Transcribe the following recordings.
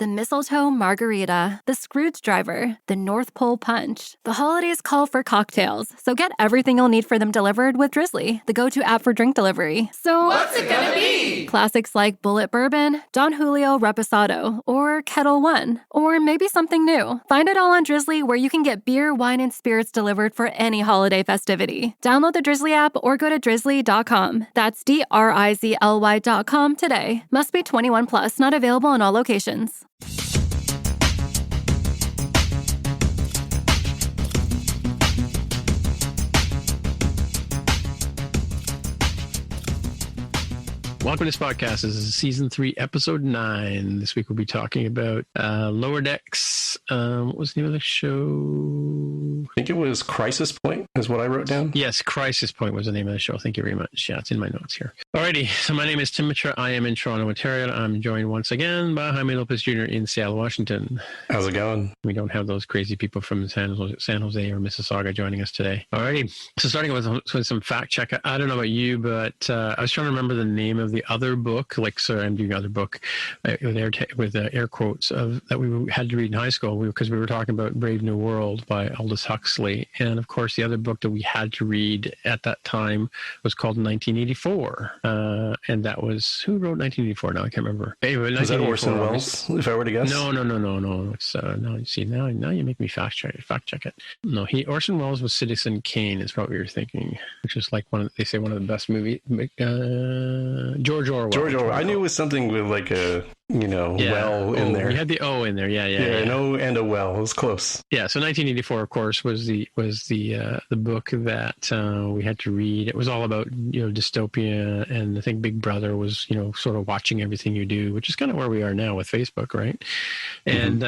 The mistletoe margarita, the Scrooge driver, the North Pole punch. The holidays call for cocktails, so get everything you'll need for them delivered with Drizzly, the go-to app for drink delivery. So, what's it gonna be? Classics like Bullet Bourbon, Don Julio Reposado, or Kettle One, or maybe something new. Find it all on Drizzly, where you can get beer, wine, and spirits delivered for any holiday festivity. Download the Drizzly app or go to drizzly.com. That's DRIZLY.com today. Must be 21 plus, not available in all locations. Welcome to this podcast. This is season 3, episode 9. This week we'll be talking about Lower Decks. What was the name of the show? I think it was Crisis Point is what I wrote down. Yes, Crisis Point was the name of the show. Thank you very much. Yeah, it's in my notes here. Alrighty, so my name is Tim Mitra. I am in Toronto, Ontario. I'm joined once again by Jaime Lopez Jr. in Seattle, Washington. How's it going? We don't have those crazy people from San Jose or Mississauga joining us today. Alrighty, so starting with some fact check. I don't know about you, but I was trying to remember the name of the other book, I'm doing other book with air quotes that we had to read in high school because we were talking about Brave New World by Aldous Huxley, and of course the other book that we had to read at that time was called 1984, and that was who wrote 1984? Now I can't remember. Anyway, was that Orson Welles? If I were to guess, no. It's no. You see now you make me fact check it. No, Orson Welles was Citizen Kane is what we were thinking, which is like one of the best movies. George Orwell. I knew it was something with like a well in there. You had the O in there. Yeah. An O and a well. It was close. Yeah. So 1984, of course, was the book that we had to read. It was all about dystopia, and I think Big Brother was sort of watching everything you do, which is kind of where we are now with Facebook, right? And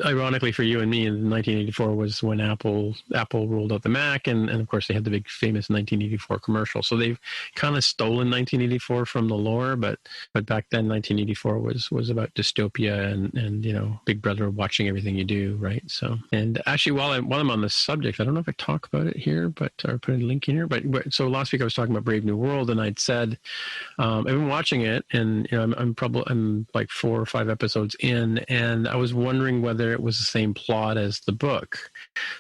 ironically for you and me, in 1984 was when Apple rolled out the Mac, and of course they had the big famous 1984 commercial. So they've kind of stolen 1984 from the lore, but back then 1984 was about dystopia and Big Brother watching everything you do, right? So, and actually while I'm on this subject, I don't know if I talk about it here, or put a link in here, but so last week I was talking about Brave New World, and I'd said I've been watching it, and I'm like 4 or 5 episodes in, and I was wondering whether it was the same plot as the book.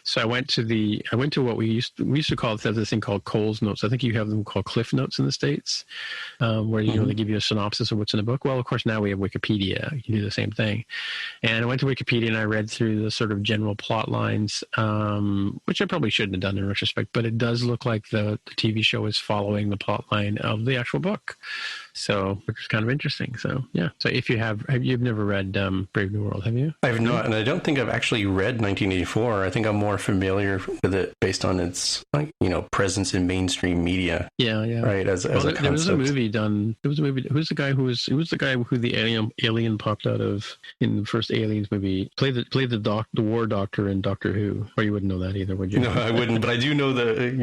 So I went to what we used to call it, this thing called Cole's Notes. I think you have them called Cliff Notes in the States, where they give you a synopsis of what's in the book. Well, of course, now we have Wikipedia. You can do the same thing. And I went to Wikipedia and I read through the sort of general plot lines, which I probably shouldn't have done in retrospect, but it does look like the TV show is following the plot line of the actual book. So, which is kind of interesting. So, yeah. So if you've never read Brave New World, have you? I have not, and I don't think I've actually read 1984. I think I'm more familiar with it based on its presence in mainstream media. Yeah. Right. As a concept. There was a movie done. There was a movie. Who's the guy who the alien popped out of in the first Aliens movie? Played the war doctor in Doctor Who. Or you wouldn't know that either, would you? No, I wouldn't. But I do know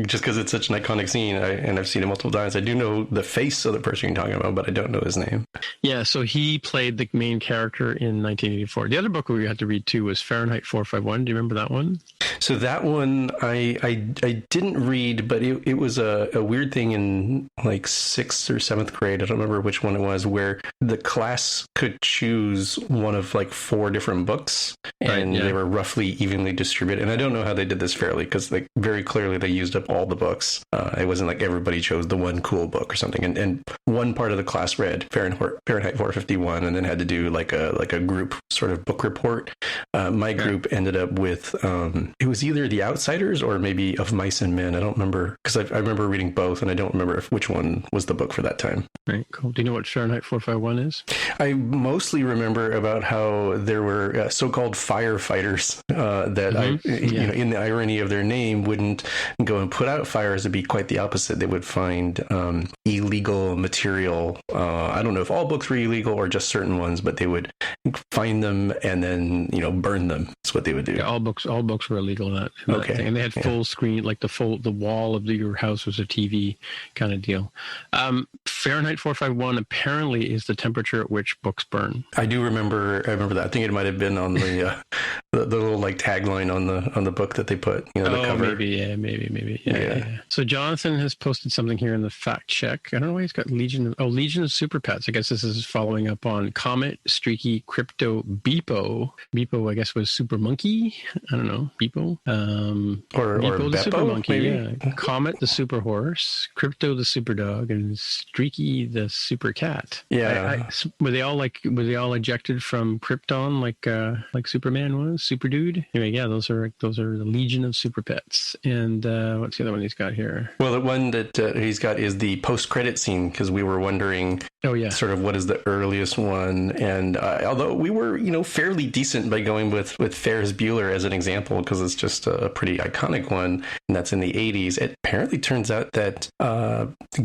just because it's such an iconic scene, and I've seen it multiple times. I do know the face of the person you're talking about, but I don't know his name. Yeah, so he played the main character in 1984. The other book we had to read too was Fahrenheit 451. Do you remember that one? So that one I didn't read, but it was a weird thing in like 6th or 7th grade. I don't remember which one it was, where the class could choose one of like 4 different books, and they were roughly evenly distributed. And I don't know how they did this fairly, because like very clearly they used up all the books. It wasn't like everybody chose the one cool book or something. And one part of the class read Fahrenheit 451, and then had to do like a group sort of book report. My group ended up with it was either The Outsiders or maybe Of Mice and Men. I don't remember, because I remember reading both, and I don't remember which one was the book for that time. Right, cool. Do you know what Fahrenheit 451 is? I mostly remember about how there were so-called firefighters that in the irony of their name, wouldn't go and put out fires. It'd be quite the opposite. They would find illegal material. I don't know if all books were illegal or just certain ones, but they would find them and then, burn them. That's what they would do. Yeah, all books were illegal in that thing. And they had full screen, like the wall of your house was a TV kind of deal. Fahrenheit 451 apparently is the temperature at which books burn. I remember that. I think it might have been on the little like tagline on the book that they put, the cover. Maybe. Yeah. So Jonathan has posted something here in the fact check. I don't know why he's got Legion of Super Pets. I guess this is following up on Comet, Streaky, Crypto, Beepo. Beepo, I guess, was Super Monkey. I don't know. Beepo. Or Beepo the Beppo, Super Monkey, maybe? yeah. Comet the Super Horse, Crypto the Super Dog, and Streaky the Super Cat. Yeah. Were they all ejected from Krypton like Superman was? Super Dude? Anyway, yeah, those are the Legion of Super Pets. And what's the other one he's got here? Well, the one that he's got is the post-credit scene, because we were wondering sort of what is the earliest one. And although we were, fairly decent by going with Ferris Bueller as an example, because it's just a pretty iconic one, and that's in the 80s, it apparently turns out that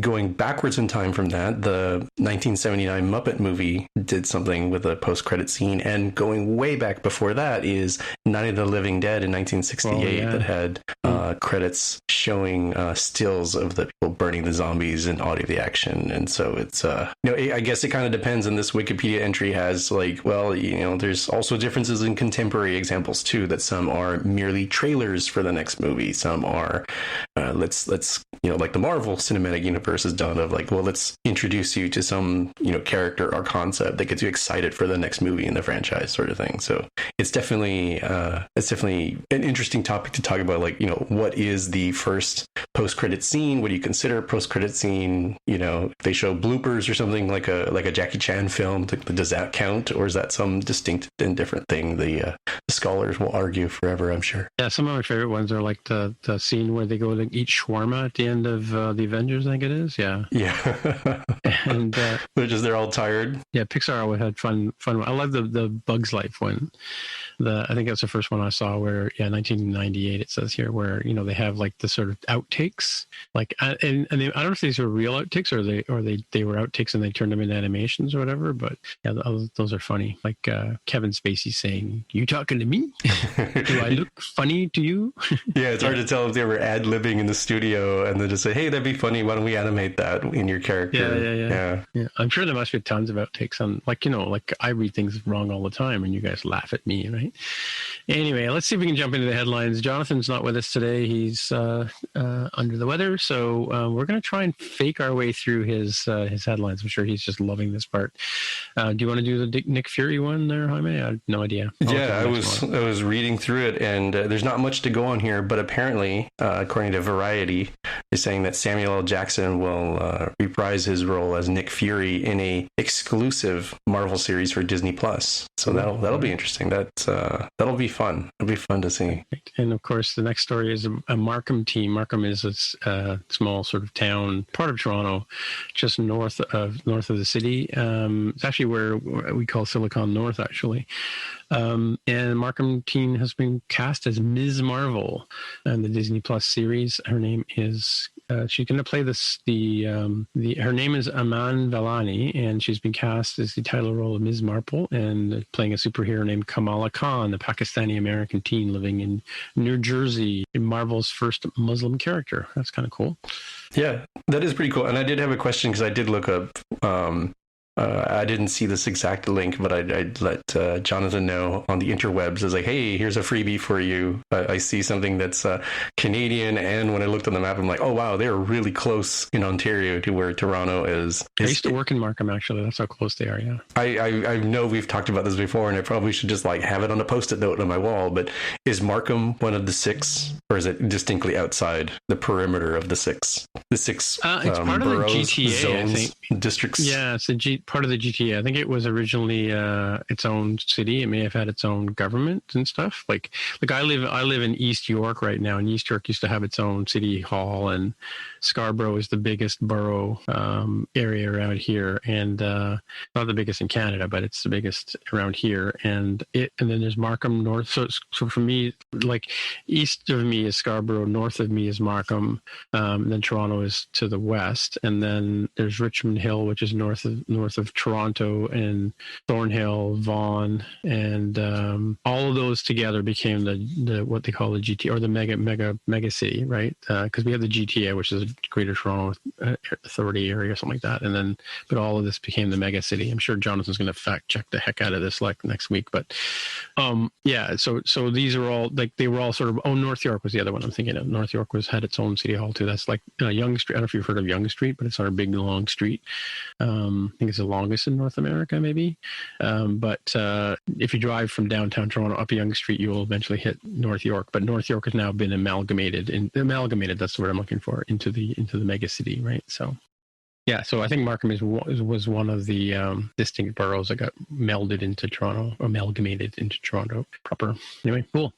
going backwards in time from that, the 1979 Muppet movie did something with a post-credit scene, and going way back before that is Night of the Living Dead in 1968 that had credits showing stills of the people burning the zombies and audio of the action. And so it's I guess it kind of depends. And this Wikipedia entry has there's also differences in contemporary examples too, that some are merely trailers for the next movie, some are let's like the Marvel Cinematic Universe has done, of like, well, let's introduce you to some character or concept that gets you excited for the next movie in the franchise, sort of thing. So it's definitely an interesting topic to talk about, like, what is the first post-credit scene? What do you consider a post-credit scene? If they show bloopers or something like a Jackie Chan film, does that count, or is that some distinct and different thing? The scholars will argue forever, I'm sure. Yeah, some of my favorite ones are like the scene where they go to eat shawarma at the end of the Avengers, I think it is. Yeah. And they're all tired. Yeah, Pixar always had fun. I love the Bugs Life one. I think that's the first one I saw where, 1998 it says here, where they have like the sort of outtakes, like, and I don't know if these are real outtakes or they were outtakes and they turned them into animations or whatever, but yeah, those are funny. Like Kevin Spacey saying, "You talking to me? Do I look funny to you?" Yeah, it's hard to tell if they were ad-libbing in the studio and then just say, "Hey, that'd be funny. Why don't we animate that in your character?" Yeah. I'm sure there must be tons of outtakes on, like I read things wrong all the time and you guys laugh at me, right? Anyway, let's see if we can jump into the headlines. Jonathan's not with us today. He's under the weather, so we're going to try and fake our way through his headlines. I'm sure he's just loving this part. Do you want to do the Nick Fury one there, Jaime? I have no idea. I was reading through it, and there's not much to go on here, but apparently, according to Variety, they're saying that Samuel L. Jackson will reprise his role as Nick Fury in a exclusive Marvel series for Disney Plus. So that'll be interesting. That'll be fun. It'll be fun to see. And of course, the next story is a Markham team. Markham is a small sort of town, part of Toronto, just north of the city. It's actually where we call Silicon North, actually. And Markham Teen has been cast as Ms. Marvel in the Disney Plus series. Her name is she's going to play her name is Aman Vellani, and she's been cast as the title role of Ms. Marple, and playing a superhero named Kamala Khan, the Pakistani-American teen living in New Jersey, Marvel's first Muslim character. That's kind of cool. Yeah, that is pretty cool. And I did have a question, because I did look up I didn't see this exact link, but I'd let Jonathan know on the interwebs. I was like, hey, here's a freebie for you. I see something that's Canadian, and when I looked on the map, I'm like, oh, wow, they're really close in Ontario to where Toronto is. I used to work in Markham, actually. That's how close they are, yeah. I know we've talked about this before, and I probably should just have it on a Post-it note on my wall, but is Markham one of the six, or is it distinctly outside the perimeter of the six? The six it's part of the GTA, zones, I think. Districts? Yeah, it's part of the GTA. I think it was originally its own city. It may have had its own government and stuff. Like I live in East York right now, and East York used to have its own city hall and Scarborough is the biggest borough area around here, and not the biggest in Canada, but it's the biggest around here. And then there's Markham north. So for me, like east of me is Scarborough, north of me is Markham, then Toronto is to the west, and then there's Richmond Hill, which is north of Toronto, and Thornhill, Vaughan, and all of those together became the what they call the GTA, or the mega city, right? Because we have the GTA, which is a Greater Toronto Authority area or something like that, and then but all of this became the mega city. I'm sure Jonathan's going to fact check the heck out of this like next week, but yeah. So these are all like they were all sort of. Oh, North York was the other one I'm thinking of. North York had its own city hall too. That's like Yonge Street. I don't know if you've heard of Yonge Street, but it's not a big long street. I think it's the longest in North America, maybe. But if you drive from downtown Toronto up Yonge Street, you will eventually hit North York. But North York has now been amalgamated. That's the word I'm looking for, into the mega city, right? So. Yeah, so I think Markham was one of the distinct boroughs that got melded into Toronto, or amalgamated into Toronto proper. Anyway, cool.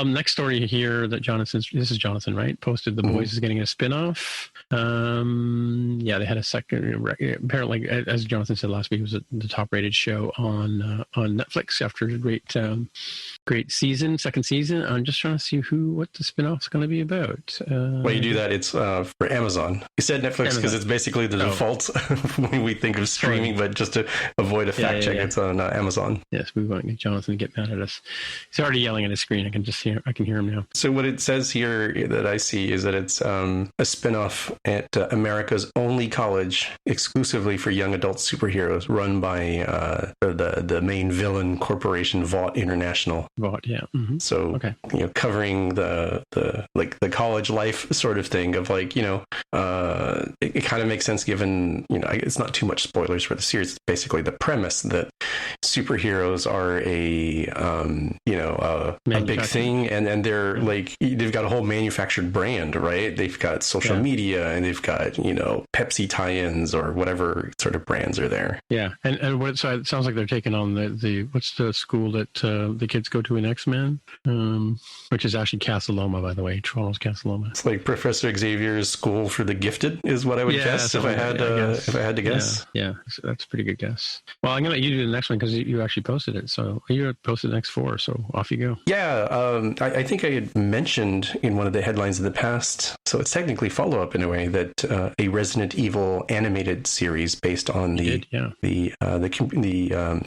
Next story here that this is Jonathan, right? Posted The Boys is getting a spin-off. Yeah, they had a second. Apparently, as Jonathan said last week, it was the top-rated show on Netflix after a great season, second season. I'm just trying to see what the spin-off's going to be about. Well, you do that. It's for Amazon. You said Netflix because it's basically the default when we think of streaming, but just to avoid a fact check, it's on Amazon. Yes, we won't get Jonathan to get mad at us. He's already yelling at his screen. I can hear him now. So what it says here that I see is that it's a spin-off at America's only college exclusively for young adult superheroes, run by the main villain corporation, Vought International. Vought, yeah. Mm-hmm. So okay. Covering the college life sort of thing of it kind of makes sense given it's not too much spoilers for the series. It's basically the premise that superheroes are a big thing, and they're they've got a whole manufactured brand, right? They've got social media, and they've got Pepsi tie-ins or whatever sort of brands are there. Yeah, and it sounds like they're taking on the what's the school that the kids go to in X-Men, which is actually Casa Loma, by the way, Toronto's Casa Loma. It's like Professor Xavier's School for the Gifted, is what I would guess if I had to guess. Yeah, that's a pretty good guess. Well, I'm gonna let you do the next one because you actually posted it. So you posted the next 4, so off you go. Yeah, I think I had mentioned in one of the headlines in the past, so it's technically follow-up in a way, that a Resident Evil animated series based on the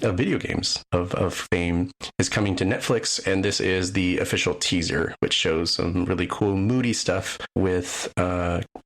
video games of fame is coming to Netflix, and this is the official teaser, which shows some really cool moody stuff with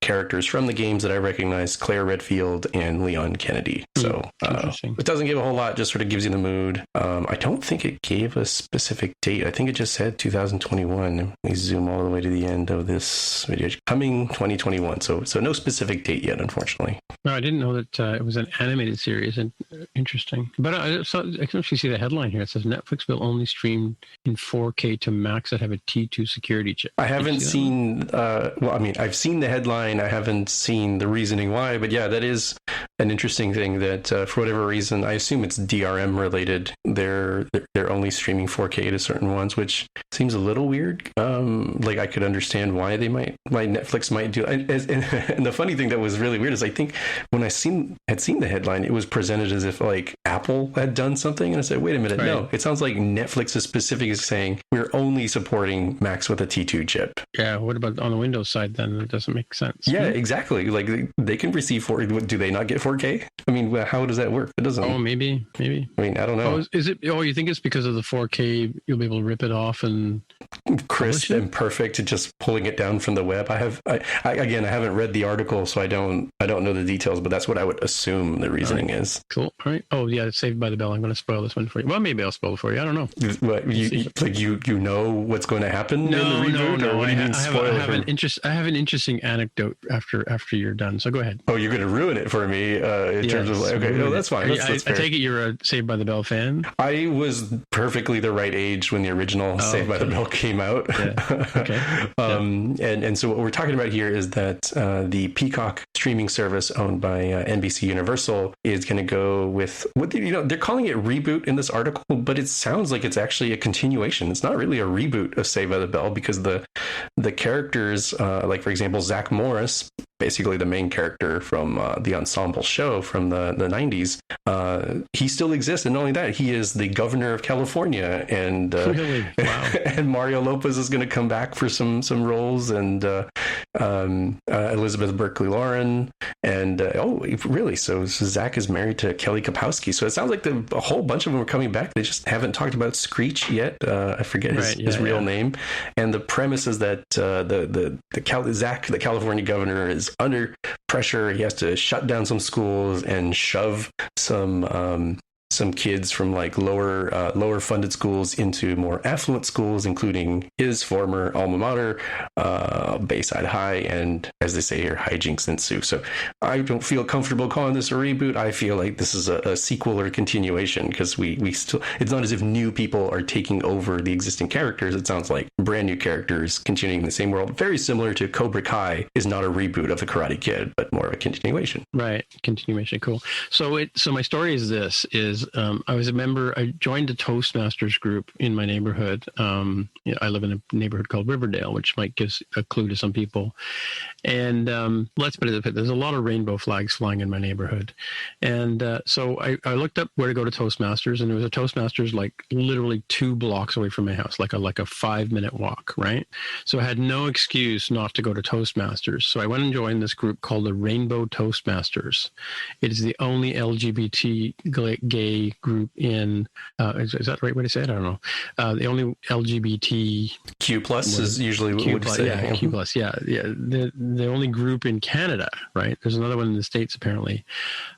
characters from the games that I recognize, Claire Redfield and Leon Kennedy. So it doesn't give a whole lot, just sort of gives you the mood. I don't think it gave a specific date. I think it just said 2021. We zoom all the way to the end of this video. Coming 2021. So no specific date yet, unfortunately. No, I didn't know that it was an animated series. And interesting. But I can actually see the headline here. It says Netflix will only stream in 4K to Macs that have a T2 security chip. I haven't seen. I've seen the headline. I haven't seen the reasoning why. But yeah, that is an interesting thing that for whatever reason, I assume it's DRM related. They're only streaming 4K to certain ones, which seems a little weird. I could understand why Netflix might do. And the funny thing that was really weird is I think when I had seen the headline, it was presented as if Apple had done something, and I said, wait a minute, right. No, it sounds like Netflix is specifically saying we're only supporting Macs with a T2 chip. Yeah, what about on the Windows side then? It doesn't make sense. Yeah, exactly. They can receive 4K. Do they not get 4K? I mean, how does that work? It doesn't. Oh, maybe. I mean, I don't know. Oh, is it? Oh, you think it's because of the 4K? You'll be able to rip it off and crisp and perfect, just pulling it down from the web. I haven't read the article, so I don't know the details, but that's what I would assume the reasoning is. Cool. All right. Oh yeah, it's Saved by the Bell. I'm going to spoil this one for you. Well, maybe I'll spoil it for you. I don't know. What, you know what's going to happen in the reboot? No. What do you mean spoil it? I have an interesting anecdote after you're done. So go ahead. Oh, you're going to ruin it for me in terms of okay. No, that's fine. That's I take it you're a Saved by the Bell fan. I was perfectly the right age when the original Saved by the Bell came out. Yeah. Okay. And so what we're talking about here is that the Peacock streaming service owned by NBC Universal is going to go with they're calling it reboot in this article, but it sounds like it's actually a continuation. It's not really a reboot of Saved by the Bell because the characters, like for example Zach Morris, basically the main character from the ensemble show from the 90s, he still exists. And not only that, he is the governor of California. And Really? Wow. and Mario Lopez is going to come back for some roles, and Elizabeth Berkley Lauren, and really? So Zach is married to Kelly Kapowski. So it sounds like a whole bunch of them are coming back. They just haven't talked about Screech yet. I forget his real name. And the premise is that Zach, the California governor, is under pressure. He has to shut down some schools and shove some kids from like lower funded schools into more affluent schools, including his former alma mater, Bayside High, and as they say here, hijinks ensue. So I don't feel comfortable calling this a reboot. I feel like this is a sequel or a continuation, because we still, it's not as if new people are taking over the existing characters. It sounds like brand new characters continuing in the same world. Very similar to Cobra Kai is not a reboot of The Karate Kid, but more of a continuation. Right. Continuation. Cool. So my story is this, I was a member, I joined a Toastmasters group in my neighborhood. I live in a neighborhood called Riverdale, which might give a clue to some people. And let's put it this way, there's a lot of rainbow flags flying in my neighborhood. And so I looked up where to go to Toastmasters, and there was a Toastmasters like literally 2 blocks away from my house, like a 5-minute walk, right? So I had no excuse not to go to Toastmasters. So I went and joined this group called the Rainbow Toastmasters. It is the only LGBT gay group in, is that the right way to say it? I don't know. The only LGBT... Q plus is usually what would say. Yeah, Q plus, yeah. The only group in Canada, right? There's another one in the States, apparently.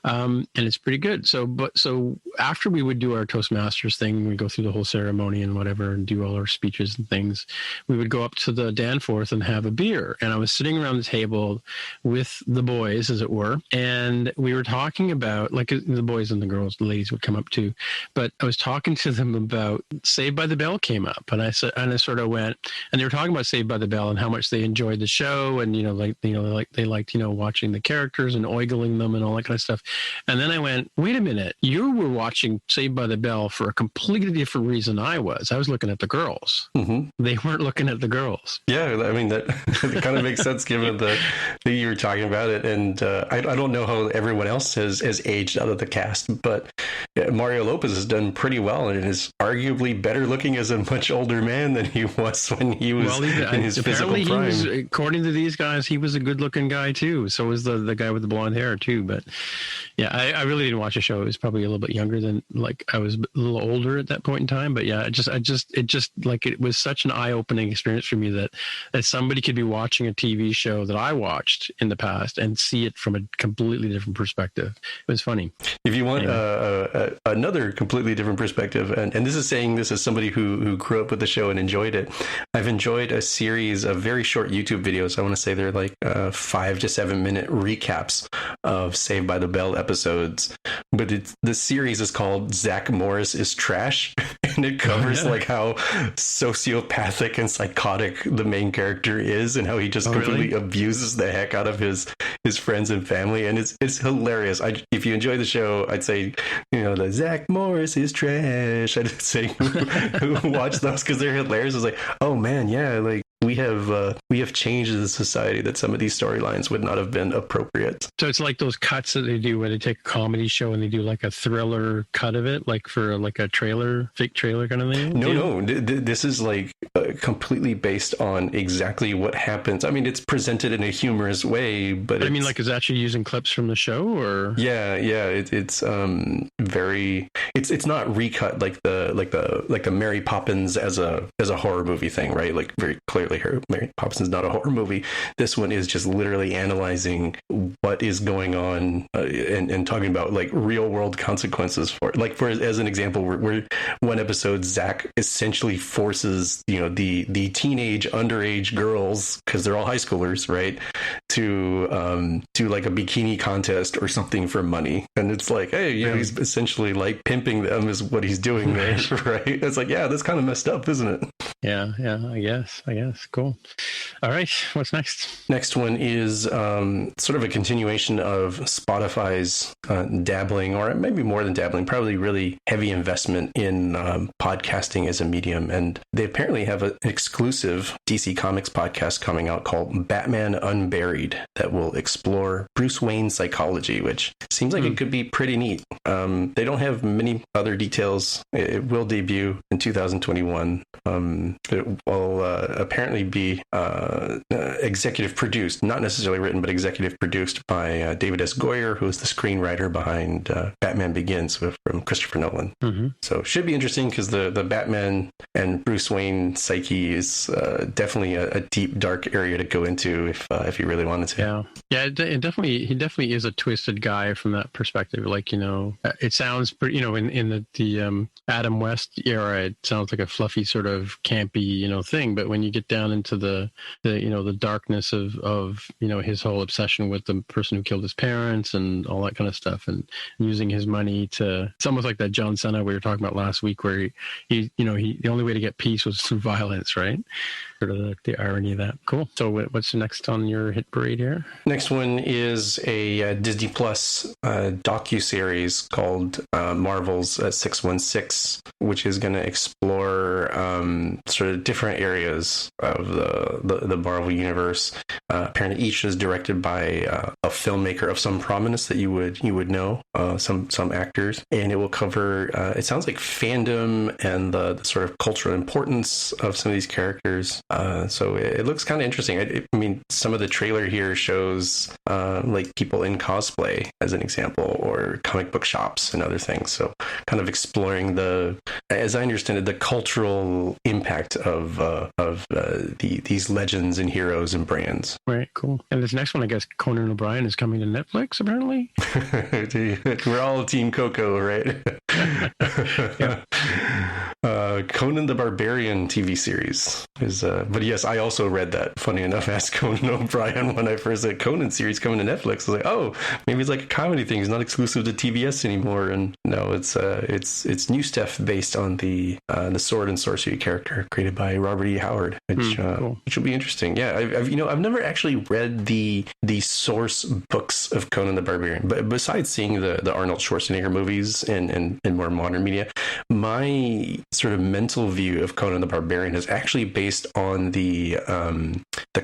And it's pretty good. So after we would do our Toastmasters thing, we go through the whole ceremony and whatever and do all our speeches and things, we would go up to the Danforth and have a beer. And I was sitting around the table with the boys, as it were, and we were talking about, like, the boys and the girls, the ladies would come up too, but I was talking to them about Saved by the Bell came up, and I sort of went, and they were talking about Saved by the Bell and how much they enjoyed the show, and they liked watching the characters and oigling them and all that kind of stuff. And then I went, wait a minute, you were watching Saved by the Bell for a completely different reason I was. I was looking at the girls. Mm-hmm. They weren't looking at the girls. Yeah, I mean that kind of makes sense given that you were talking about it, and I don't know how everyone else has aged out of the cast, but Mario Lopez has done pretty well and is arguably better looking as a much older man than he was when he was in his physical prime. According to these guys, he was a good looking guy too. So was the guy with the blonde hair too. But yeah, I really didn't watch the show. It was probably a little bit younger than, like, I was a little older at that point in time. But yeah, it was such an eye-opening experience for me that somebody could be watching a TV show that I watched in the past and see it from a completely different perspective. It was funny. If you want another completely different perspective, and this is saying this as somebody who grew up with the show and enjoyed it, I've enjoyed a series of very short YouTube videos. I want to say they're like 5 to 7 minute recaps of Saved by the Bell episodes, but the series is called Zach Morris is Trash, and it covers like how sociopathic and psychotic the main character is, and how he just completely abuses the heck out of his friends and family, and it's hilarious. If you enjoy the show, I'd say, the Zach Morris is Trash, I'd say who watch those, because they're hilarious. It's like, oh man, yeah, like we have changed as a society that some of these storylines would not have been appropriate. So it's like those cuts that they do where they take a comedy show and they do like a thriller cut of it, like for like a fake trailer kind of thing? No. This is like completely based on exactly what happens. I mean, it's presented in a humorous way, but I mean, like, is actually using clips from the show, or? Yeah. It's very. It's not recut like the Mary Poppins as a horror movie thing, right? Like, very clearly, Mary Poppins is not a horror movie. This one is just literally analyzing what is going on and talking about like real world consequences for as an example, where one episode Zach essentially forces the teenage underage girls, because they're all high schoolers, right, to do like a bikini contest or something for money, and it's like, hey, he's essentially like pimping them is what he's doing there, right? It's like, yeah, that's kind of messed up, isn't it? Yeah, I guess. Cool. All right, what's next? Next one is sort of a continuation of Spotify's dabbling, or maybe more than dabbling, probably really heavy investment in podcasting as a medium. And they apparently have an exclusive DC Comics podcast coming out called Batman Unburied that will explore Bruce Wayne's psychology, which seems like it could be pretty neat. They don't have many other details. It will debut in 2021. It will apparently be executive produced, not necessarily written, but executive produced by David S. Goyer, who is the screenwriter behind Batman Begins from Christopher Nolan. Mm-hmm. So it should be interesting because the Batman and Bruce Wayne psyche is definitely a deep, dark area to go into if you really wanted to. Yeah. He definitely is a twisted guy from that perspective. Like, it sounds pretty, in the Adam West era, it sounds like a fluffy sort of campy, thing. But when you get down into the darkness of his whole obsession with the person who killed his parents and all that kind of stuff, and using his money it's almost like that John Cena we were talking about last week, where he the only way to get peace was through violence, right? Sort of the irony of that. Cool. So what's the next on your hit parade here? Next one is a Disney Plus docu-series called Marvel's 616, which is going to explore sort of different areas of the Marvel universe. Apparently each is directed by a filmmaker of some prominence that you would know, some actors, and it will cover it sounds like fandom and the sort of cultural importance of some of these characters. So it looks kind of interesting. I mean, some of the trailer here shows like people in cosplay as an example, or comic book shops and other things. So kind of exploring as I understand it, the cultural impact of these legends and heroes and brands. Right, cool. And this next one, I guess Conan O'Brien is coming to Netflix, apparently. We're all Team Coco, right? Conan the Barbarian TV series is, but yes, I also read that. Funny enough, asked Conan O'Brien when I first said Conan series coming to Netflix. I was like, oh, maybe it's like a comedy thing. It's not exclusive to TBS anymore. And no, it's new stuff based on the sword and sorcery character created by Robert E. Howard, which will be interesting. Yeah, I've never actually read the source books of Conan the Barbarian, but besides seeing the Arnold Schwarzenegger movies and more modern media, my sort of mental view of Conan the Barbarian is actually based on the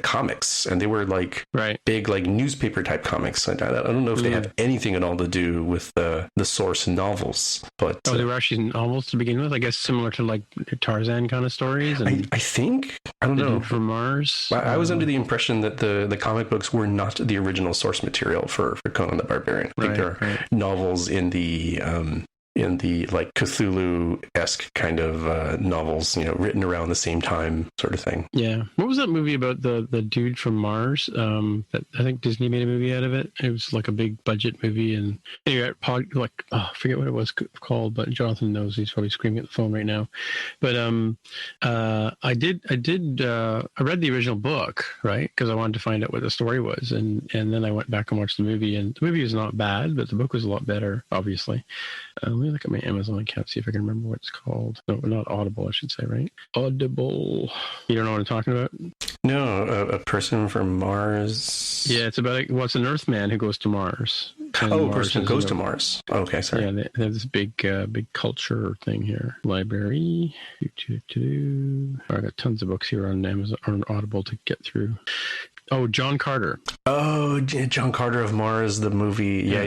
comics, and they were like big like newspaper type comics. I don't know if they have anything at all to do with the source novels, but they were actually novels to begin with. I guess similar to like Tarzan kind of stories. And I think I don't know for Mars. I was under the impression that the comic books were not the original source material for Conan the Barbarian. I think there are novels in the like Cthulhu-esque kind of novels, written around the same time sort of thing. Yeah. What was that movie about the dude from Mars? That I think Disney made a movie out of it. It was like a big budget movie, and anyway, I forget what it was called, but Jonathan knows. He's probably screaming at the phone right now. But I read the original book, right? Because I wanted to find out what the story was, and then I went back and watched the movie, and the movie was not bad, but the book was a lot better, obviously. Let me look at my Amazon account, see if I can remember what it's called. No, not Audible, I should say, right? Audible. You don't know what I'm talking about? No, a person from Mars. Yeah, it's about it's an Earthman who goes to Mars. A person who goes to Mars. Okay, sorry. Yeah, they have this big culture thing here. Library. I got tons of books here on Amazon or on Audible to get through. Oh, John Carter. Oh, John Carter of Mars, the movie. Yeah.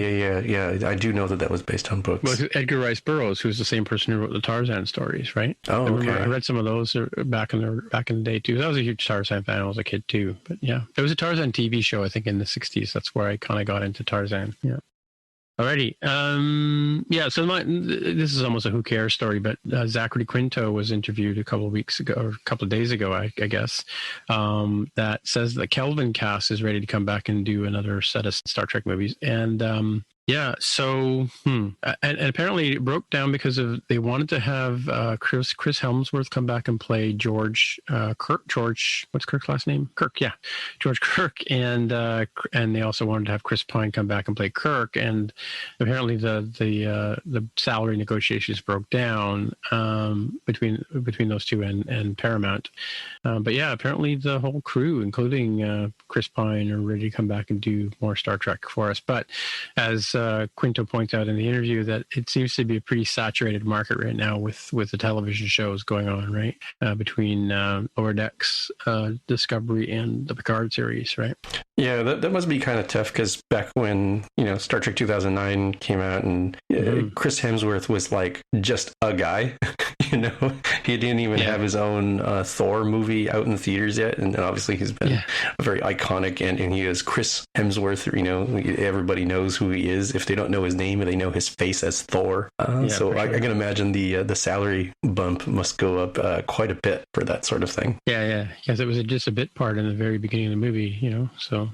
I do know that was based on books. Well, Edgar Rice Burroughs, who's the same person who wrote the Tarzan stories, right? Oh, okay. I read some of those back in the day too. I was a huge Tarzan fan when I was a kid too. But yeah, there was a Tarzan TV show I think in the 60s. That's where I kind of got into Tarzan. Yeah. Alrighty. So this is almost a who cares story, but Zachary Quinto was interviewed a couple of days ago, I guess, that says the Kelvin cast is ready to come back and do another set of Star Trek movies. And Yeah, so and apparently it broke down because of they wanted to have Chris Hemsworth come back and play George what's Kirk's last name? Kirk, yeah, George Kirk, and they also wanted to have Chris Pine come back and play Kirk, and apparently the salary negotiations broke down between those two and Paramount, but yeah, apparently the whole crew, including Chris Pine, are ready to come back and do more Star Trek for us, but as Quinto points out in the interview, that it seems to be a pretty saturated market right now with the television shows going on, right? Between Lower Decks, Discovery, and the Picard series, right? Yeah, that must be kind of tough because back when, Star Trek 2009 came out and Chris Hemsworth was like just a guy, he didn't even have his own Thor movie out in the theaters yet. And obviously he's been very iconic and he is Chris Hemsworth, everybody knows who he is. If they don't know his name, they know his face as Thor. So I can imagine the salary bump must go up quite a bit for that sort of thing. Yeah, because it was just a bit part in the very beginning of the movie, so.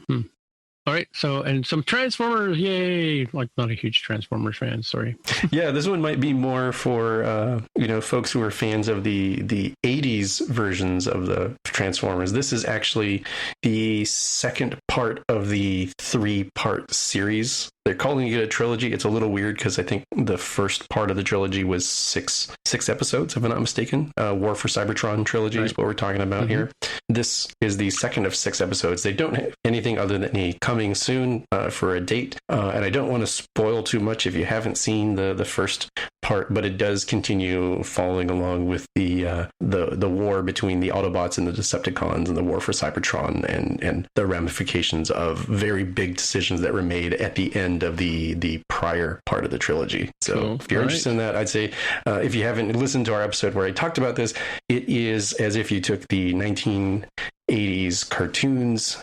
All right, so and some Transformers, yay! Like not a huge Transformers fan, sorry. Yeah, this one might be more for folks who are fans of the 80s versions of the Transformers. This is actually the second part of the 3-part series. They're calling it a trilogy. It's a little weird because I think the first part of the trilogy was six episodes, if I'm not mistaken. War for Cybertron trilogy is what we're talking about here. This is the second of 6 episodes. They don't have anything other than a coming soon for a date. And I don't want to spoil too much if you haven't seen the first part, but it does continue following along with the war between the Autobots and the Decepticons and the war for Cybertron and the ramifications of very big decisions that were made at the end of the prior part of the trilogy. So if you're interested in that, I'd say if you haven't listened to our episode where I talked about this, it is as if you took the 1980s cartoons,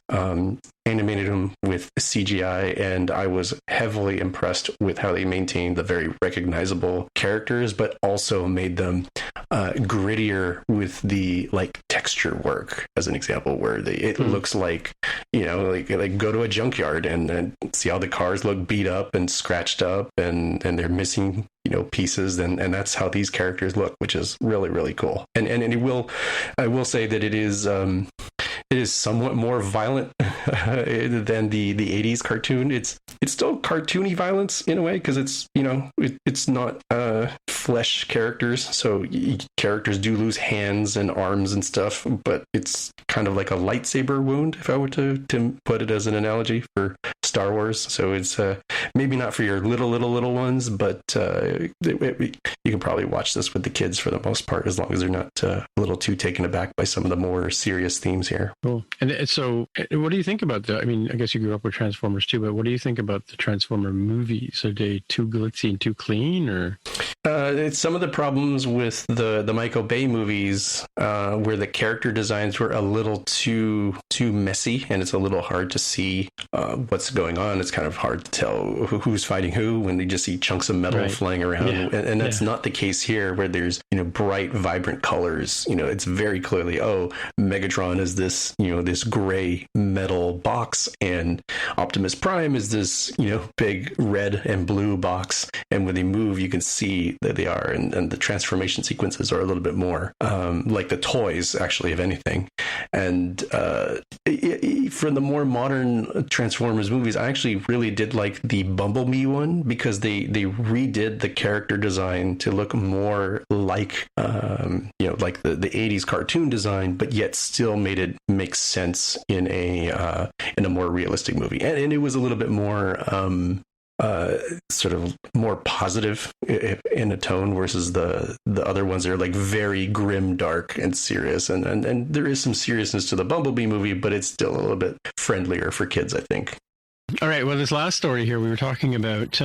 animated them with CGI, and I was heavily impressed with how they maintained the very recognizable characters, but also made them grittier with the texture work, as an example, where it looks like like go to a junkyard and see how the cars look beat up and scratched up and they're missing pieces, and that's how these characters look, which is really, really cool. And I will say that it is somewhat more violent than the 80s cartoon. It's still cartoony violence in a way because it's it's not flesh characters, so characters do lose hands and arms and stuff, but it's kind of like a lightsaber wound, if I were to put it as an analogy for Star Wars. So it's maybe not for your little ones, but you can probably watch this with the kids for the most part, as long as they're not a little too taken aback by some of the more serious themes here. Cool. And so what do you think about I mean, I guess you grew up with Transformers too, but what do you think about the Transformer movies? Are they too glitzy and too clean, or? It's some of the problems with the Michael Bay movies where the character designs were a little too messy, and it's a little hard to see what's going on. It's kind of hard to tell who's fighting who when you just see chunks of metal flying around. Yeah. And that's not the case here, where there's bright, vibrant colors. It's very clearly, Megatron is this this gray metal box, and Optimus Prime is this big red and blue box. And when they move, you can see that they are, and the transformation sequences are a little bit more like the toys, actually, if anything. And for the more modern Transformers movies, I actually really did like the Bumblebee one, because they redid the character design to look more like like the 80s cartoon design, but yet still made it make sense in a more realistic movie. And it was a little bit more sort of more positive in a tone versus the other ones that are like very grim, dark, and serious. And there is some seriousness to the Bumblebee movie, but it's still a little bit friendlier for kids, I think. All right. Well, this last story here, we were talking about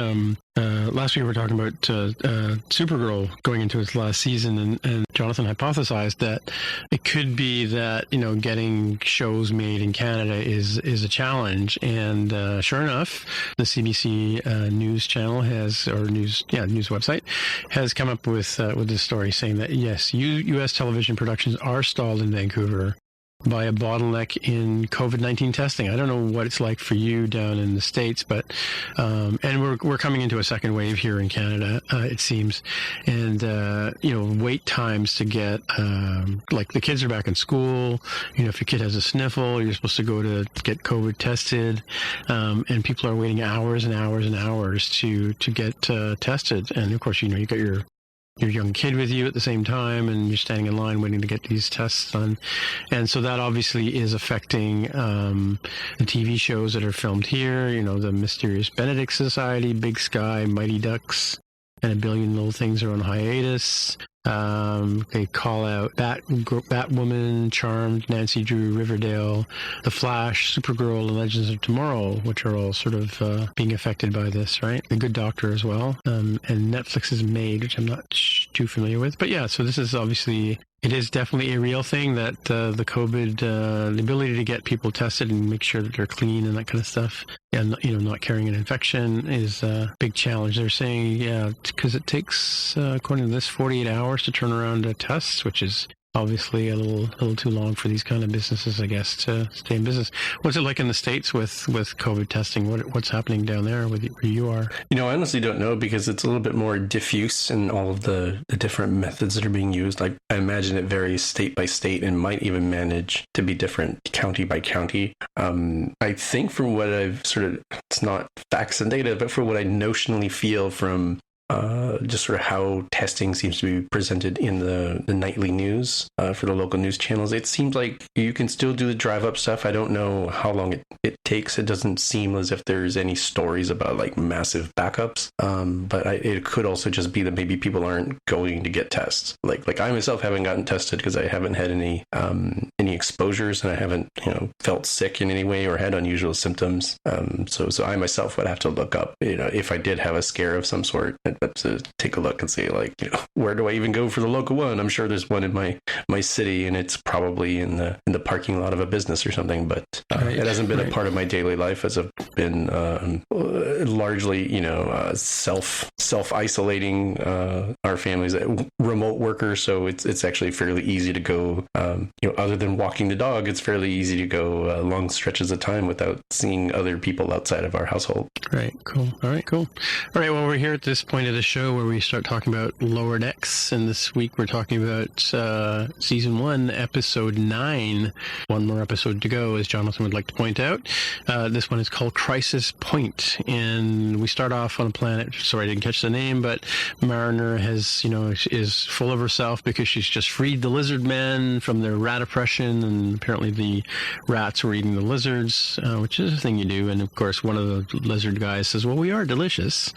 last week. We were talking about Supergirl going into its last season, and Jonathan hypothesized that it could be that getting shows made in Canada is a challenge. And sure enough, the CBC news channel news website has come up with this story saying that yes, U.S. television productions are stalled in Vancouver by a bottleneck in COVID-19 testing. I don't know what it's like for you down in the States, but and we're coming into a second wave here in Canada, it seems, and wait times to get like the kids are back in school. If your kid has a sniffle, you're supposed to go to get COVID tested, and people are waiting hours and hours and hours to get tested. And of course, you got your young kid with you at the same time, and you're standing in line waiting to get these tests done. And so that obviously is affecting the TV shows that are filmed here, the Mysterious Benedict Society, Big Sky, Mighty Ducks, and a billion little things are on hiatus. They call out Batwoman, Charmed, Nancy Drew, Riverdale, The Flash, Supergirl, and Legends of Tomorrow, which are all sort of being affected by this, right? The Good Doctor as well. And Netflix's Maid, which I'm not too familiar with. But yeah, so this is obviously... It is definitely a real thing that the COVID, the ability to get people tested and make sure that they're clean and that kind of stuff, and not carrying an infection is a big challenge. They're saying, because it takes, according to this, 48 hours to turn around a test, which is obviously a little too long for these kind of businesses, I guess, to stay in business. What's it like in the States with COVID testing? What's happening down there where you are? I honestly don't know, because it's a little bit more diffuse in all of the different methods that are being used. I imagine it varies state by state and might even manage to be different county by county. I think from what I've it's not facts and data, but for what I notionally feel from just sort of how testing seems to be presented in the nightly news for the local news channels, it seems like you can still do the drive-up stuff. I don't know how long it takes. It doesn't seem as if there's any stories about like massive backups, but it could also just be that maybe people aren't going to get tests. Like I myself haven't gotten tested because I haven't had any exposures, and I haven't felt sick in any way or had unusual symptoms. So I myself would have to look up if I did have a scare of some sort. To take a look and see, where do I even go for the local one? I'm sure there's one in my city, and it's probly in the parking lot of a business or something. But it hasn't been a part of my daily life, as I've been largely, self isolating. Our family's a remote worker, so it's actually fairly easy to go. Other than walking the dog, it's fairly easy to go long stretches of time without seeing other people outside of our household. Right. Cool. All right. Cool. All right. Well, we're here at this point of the show where we start talking about Lower Decks, and this week we're talking about season 1, episode 9. One more episode to go, as Jonathan would like to point out. This one is called Crisis Point, and we start off on a planet. Sorry, I didn't catch the name, but Mariner is full of herself because she's just freed the lizard men from their rat oppression, and apparently the rats were eating the lizards, which is a thing you do. And of course, one of the lizard guys says, "Well, we are delicious,"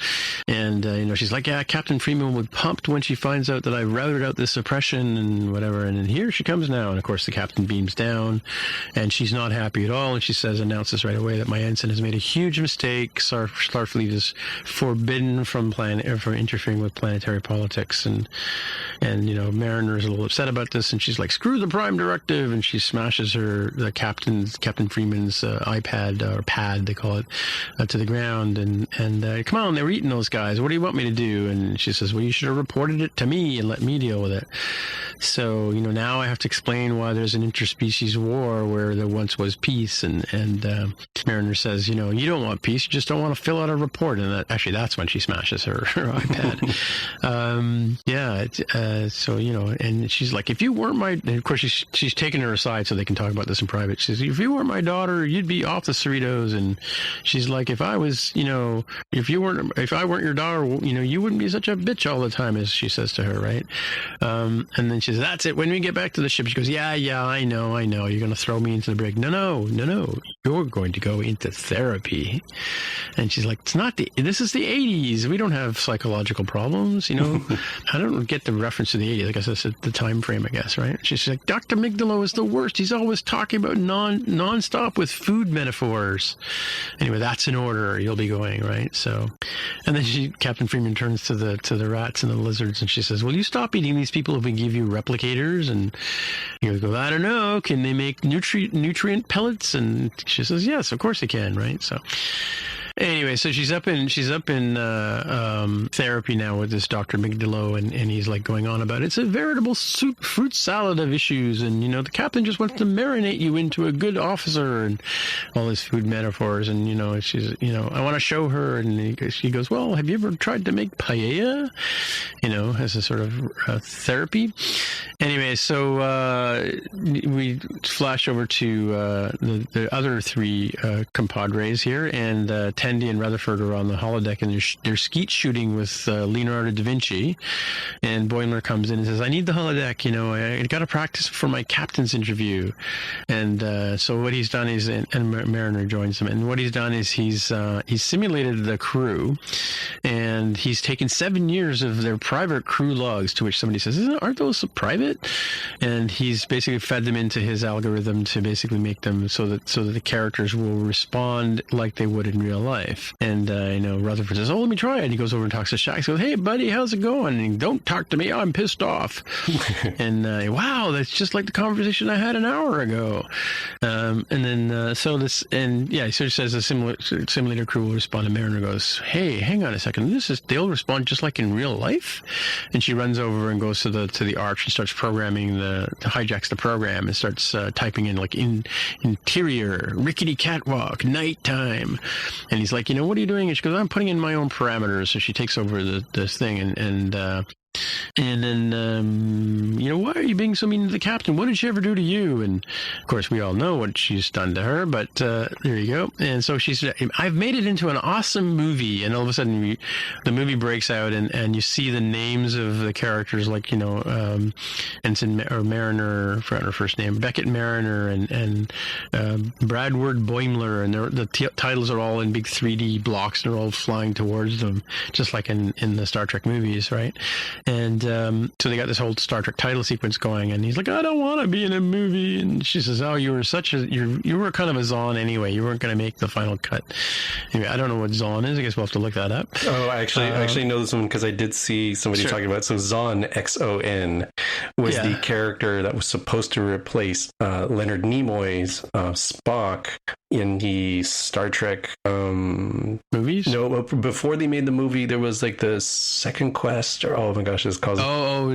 and she's like, "Yeah, Captain Freeman would pumped when she finds out that I routed out this oppression and whatever." And then here she comes now. And of course, the captain beams down, and she's not happy at all. And she announces right away that my ensign has made a huge mistake. Starfleet is forbidden from interfering with planetary politics. And Mariner is a little upset about this. And she's like, "Screw the Prime Directive!" And she smashes Captain Freeman's iPad or pad, they call it, to the ground. And come on, they were eating those guys. What do you want me to do? And she says, "Well, you should have reported it to me and let me deal with it." So, now I have to explain why there's an interspecies war where there once was peace. And Mariner says, you don't want peace, you just don't want to fill out a report. And that's when she smashes her iPad. And she's like, "If you weren't my," and of course she's taking her aside so they can talk about this in private. She says, "If you weren't my daughter, you'd be off the Cerritos." And she's like, if I weren't your daughter, you wouldn't be such a bitch all the time," as she says to her, right? And then she says, "That's it. When we get back to the ship," she goes, yeah, I know. You're going to throw me into the brig. No. You're going to go into therapy. And she's like, this is the 80s. We don't have psychological problems, I don't get the reference to the 80s. I guess that's the time frame, I guess, right? She's like, "Dr. Migdalo is the worst. He's always talking about non-stop with food metaphors." Anyway, that's an order. You'll be going, right? So, and then Captain Freeman turns to the rats and the lizards, and she says, "Will you stop eating these people if we give you replicators?" And you go, "I don't know. Can they make nutrient pellets?" And she says, "Yes, of course they can," right? So, Anyway, so she's up in therapy now with this Dr. Migdalo, and he's like going on about it's a veritable fruit salad of issues, and the captain just wants to marinate you into a good officer, and all these food metaphors, and she's I want to show her, and she goes, well, have you ever tried to make paella? As a sort of therapy. Anyway, so we flash over to the other three compadres here, and Tendi and Rutherford are on the holodeck, and they're skeet shooting with Leonardo da Vinci, and Boimler comes in and says, I need the holodeck, I got to practice for my captain's interview. And so what he's done is, and Mariner joins him, and what he's done is he's simulated the crew, and he's taken 7 years of their private crew logs, to which somebody says, aren't those private? And he's basically fed them into his algorithm to basically make them so that the characters will respond like they would in real life. And Rutherford says, let me try it. He goes over and talks to Shax. He goes, hey buddy, how's it going? And don't talk to me, I'm pissed off. And wow, that's just like the conversation I had an hour ago. So he says the simulator crew will respond, and Mariner goes, hey, hang on a second, they'll respond just like in real life? And she runs over and goes to the arch and starts programming hijacks the program and starts typing in like interior, rickety catwalk, nighttime. And he's like, what are you doing? And she goes, I'm putting in my own parameters. So she takes over this thing, and then, why are you being so mean to the captain? What did she ever do to you? And, of course, we all know what she's done to her, but there you go. And so she said, I've made it into an awesome movie. And all of a sudden, the movie breaks out, and you see the names of the characters, like, Ensign or Mariner, I forgot her first name, Beckett Mariner, and Bradward Boimler, and the titles are all in big 3D blocks, and they're all flying towards them, just like in the Star Trek movies, right? And so they got this whole Star Trek title sequence going, and he's like, I don't want to be in a movie. And she says, oh, you were kind of a Zon anyway. You weren't going to make the final cut. Anyway, I don't know what Zon is. I guess we'll have to look that up. Oh, I actually know this one because I did see somebody talking about it. So Zon, Xon, was the character that was supposed to replace Leonard Nimoy's Spock in the Star Trek movies. No, before they made the movie, there was like the Second Quest, or oh my gosh, it's called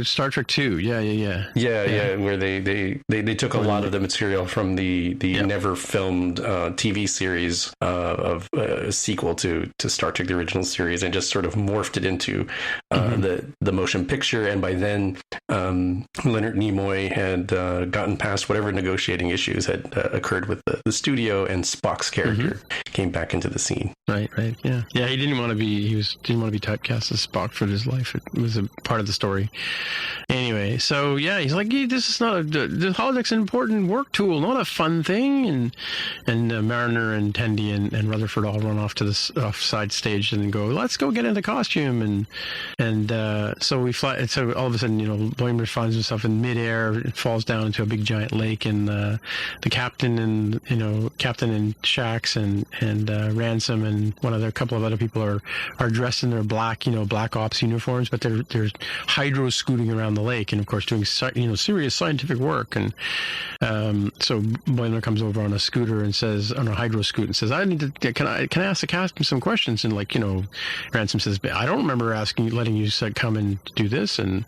Star Trek 2. Yeah. Where they took a lot of the material from the never filmed TV series of a sequel to Star Trek, the original series, and just sort of morphed it into the motion picture. And by then, Leonard Nimoy had gotten past whatever negotiating issues had occurred with the studio, and Spock's character came back into the scene. Right. Yeah. He didn't want to be typecast as Spock for his life. It was a part of the story. Anyway, so yeah, he's like, this is not the holodeck's an important work tool, not a fun thing. And Mariner and Tendi and Rutherford all run off to this offside stage and go, let's go get into costume. And so we fly. So all of a sudden, Boimler finds himself in midair, falls down into a big giant lake, and the captain and Shax and Ransom and a couple of other people are dressed in their black ops uniforms, but they're hydro scooting around the lake, and of course doing serious scientific work. And so Boimler comes over on a scooter and says, on a hydro scoot, and says, can I ask the captain some questions? And Ransom says, I don't remember letting you come and do this. And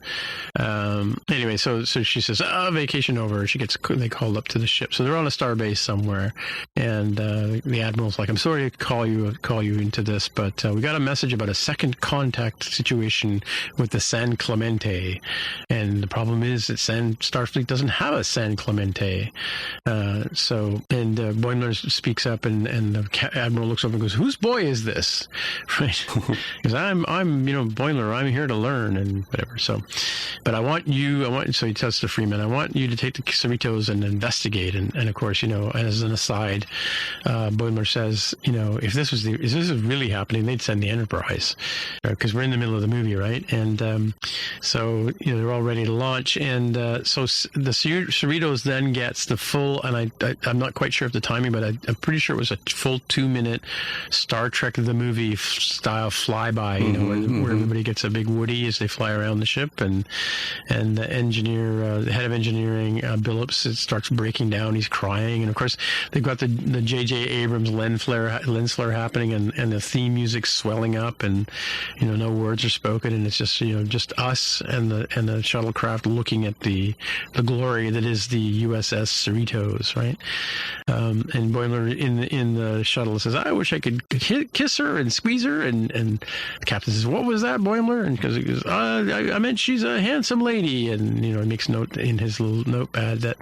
anyway, so she says, vacation over. They called up to the ship, so they're on a starbase somewhere, and the admiral's like, I'm sorry to call you into this, but we got a message about a second contact situation with the San Clemente, and the problem is that Starfleet doesn't have a San Clemente. Boimler speaks up, and the admiral looks over and goes, whose boy is this? Right? Because I'm Boimler, I'm here to learn and whatever. So, but so he tells to Freeman, I want you to take the Cerritos and investigate. And of course, as an aside, Boimler says, if this was really happening, they'd send the Enterprise, because we're in the middle of the movie, right? And so they're all ready to launch, and so the Cerritos then gets the full, and I'm not quite sure of the timing, but I'm pretty sure it was a full 2-minute Star Trek the movie style flyby, where everybody gets a big Woody as they fly around the ship, and engineer, the head of engineering, Billups, starts breaking down. He's crying, and of course they've got the J.J. Abrams lens flare happening, and the theme music swelling up, and no words are spoken, and it's just us and the shuttlecraft looking at the glory that is the USS Cerritos, right? And Boimler in the shuttle says, "I wish I could kiss her and squeeze her," and the captain says, "What was that, Boimler?" And because he goes, I meant she's a handsome lady," and he makes note in his little notepad that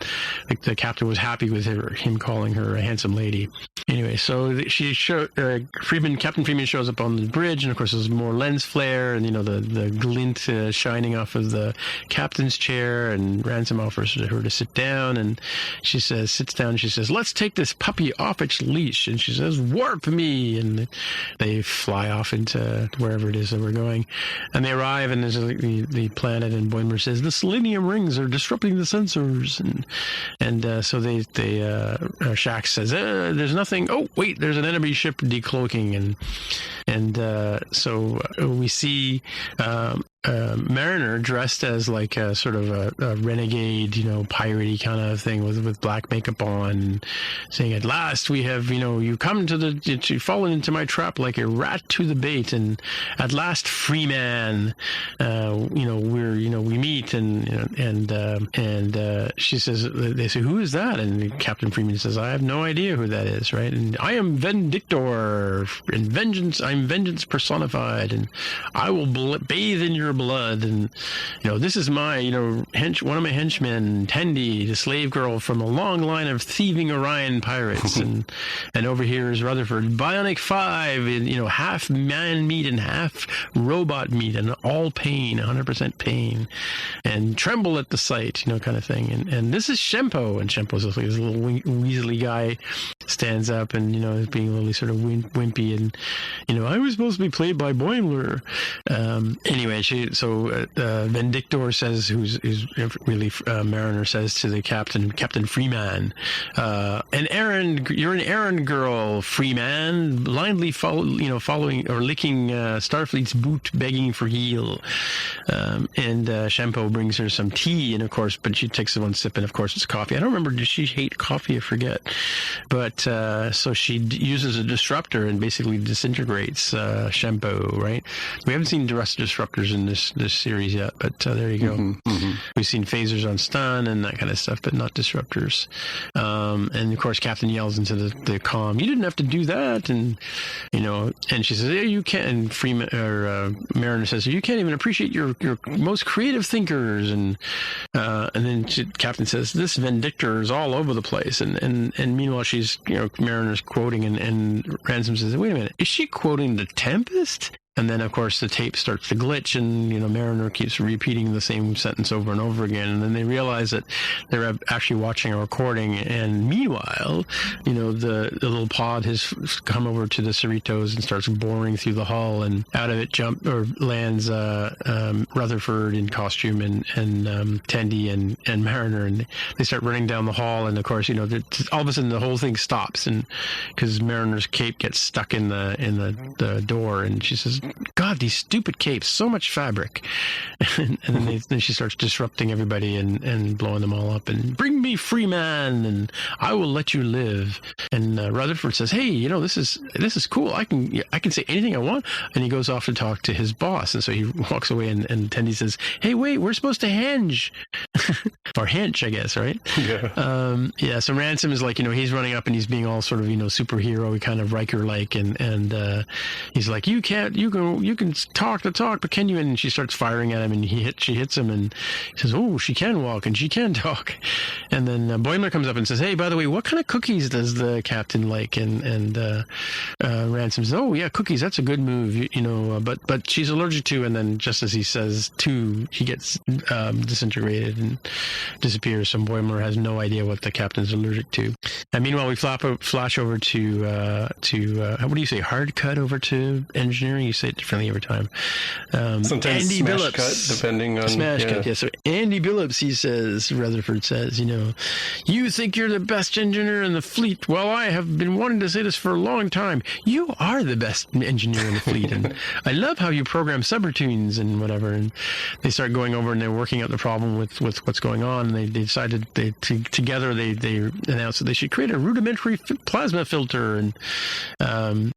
the captain was happy with him calling her a handsome lady. Anyway, so Captain Freeman shows up on the bridge, and of course there's more lens flare, and the glint shining off of the captain's chair, and Ransom offers her to sit down, and she sits down, and she says, "Let's take this puppy off its leash," and she says, "Warp me," and they fly off into wherever it is that we're going, and they arrive, and there's the planet, and Boimler says, "The selenium rings are disrupting the sensors," and so Shax says, "There's nothing. Oh wait, there's an enemy ship decloaking," and so we see Mariner dressed as like a sort of a renegade, piratey kind of thing with black makeup on, saying, "At last we have, you come to fallen into my trap like a rat to the bait, and at last, free man, we meet," and she says, they say, "Who is that?" And Captain Freeman says, "I have no idea who that is," right? "And I am Vendictor, and I'm vengeance personified, and I will bathe in your blood, and this is my one of my henchmen, Tendi, the slave girl from a long line of thieving Orion pirates, and over here is Rutherford, Bionic 5, half man meat and half robot meat, and all pain, 100% pain, and tremble at the sight, kind of thing, and this is Shempo," and Shempo's like this little Weasley guy, stands up and is being really sort of wimpy, and I was supposed to be played by Boimler. Anyway, Vendictor says, who's really Mariner says to the Captain Freeman, you're an errand girl, Freeman, blindly following or licking Starfleet's boot, begging for heel. And Shempo brings her some tea, and of course, but she takes one sip, and of course it's coffee. I don't remember, did she hate coffee? I forget. But so she uses a disruptor and basically disintegrates Shempo, right? We haven't seen disruptors in this series yet, but there you go. Mm-hmm. We've seen phasers on stun and that kind of stuff, but not disruptors. And of course, Captain yells into the comm, "You didn't have to do that," and and she says, "Yeah, you can't." And Freeman or Mariner says, "You can't even appreciate your most creative thinkers," and then Captain says, "This Vendictor is all over the place," and meanwhile she's Mariner's quoting, and Ransom says, "Wait a minute, is she quoting The Tempest?" And then, of course, the tape starts to glitch, and Mariner keeps repeating the same sentence over and over again. And then they realize that they're actually watching a recording. And meanwhile, the little pod has come over to the Cerritos and starts boring through the hull. And out of it lands Rutherford in costume and Tendi and Mariner, and they start running down the hall. And of course, all of a sudden the whole thing stops, and because Mariner's cape gets stuck in the door, and she says, "God, these stupid capes, so much fabric." and then she starts disrupting everybody and blowing them all up, and "Bring me Freeman, and I will let you live." And Rutherford says, "Hey, this is cool. I can say anything I want." And he goes off to talk to his boss, and so he walks away, and Tendi says, "Hey, wait, we're supposed to henge." Or hench, I guess, right? Yeah. So Ransom is like, he's running up and he's being all sort of, superhero, kind of Riker-like, and he's like, you can talk the talk, but can you? And she starts firing at him, and she hits him, and he says, "Oh, she can walk and she can talk." And then Boimler comes up and says, "Hey, by the way, what kind of cookies does the captain like?" And Ransom says, "Oh yeah, cookies. That's a good move, but she's allergic to." And then just as he says to, he gets disintegrated, and disappears. So Boimler has no idea what the captain's allergic to. And meanwhile, we flash over to what do you say? Hard cut over to engineering. You say it differently every time. Sometimes Andy smash Billups, cut, depending on smash cut. Yeah. So Andy Billups, he says, Rutherford says, you think you're the best engineer in the fleet. Well, I have been wanting to say this for a long time. You are the best engineer in the fleet, and I love how you program subroutines and whatever. And they start going over and they're working out the problem with what's going on. And they decided together they announced that they should create a rudimentary plasma filter. And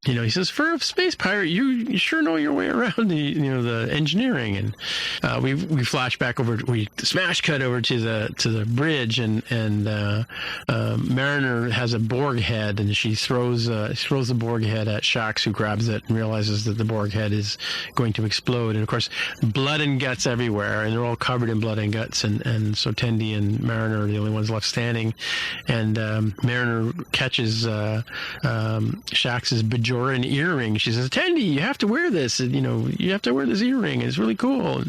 he says, for a space pirate, you sure know your way around the engineering. And we flash back over, we smash cut over to the bridge, and Mariner has a Borg head, and she throws the Borg head at Shax, who grabs it and realizes that the Borg head is going to explode. And of course, blood and guts everywhere, and they're all covered in blood and guts. And so Tendi and Mariner are the only ones left standing. And Mariner catches Shax's Bajoran earring. She says, Tendi, you have to wear this. You have to wear this earring. It's really cool.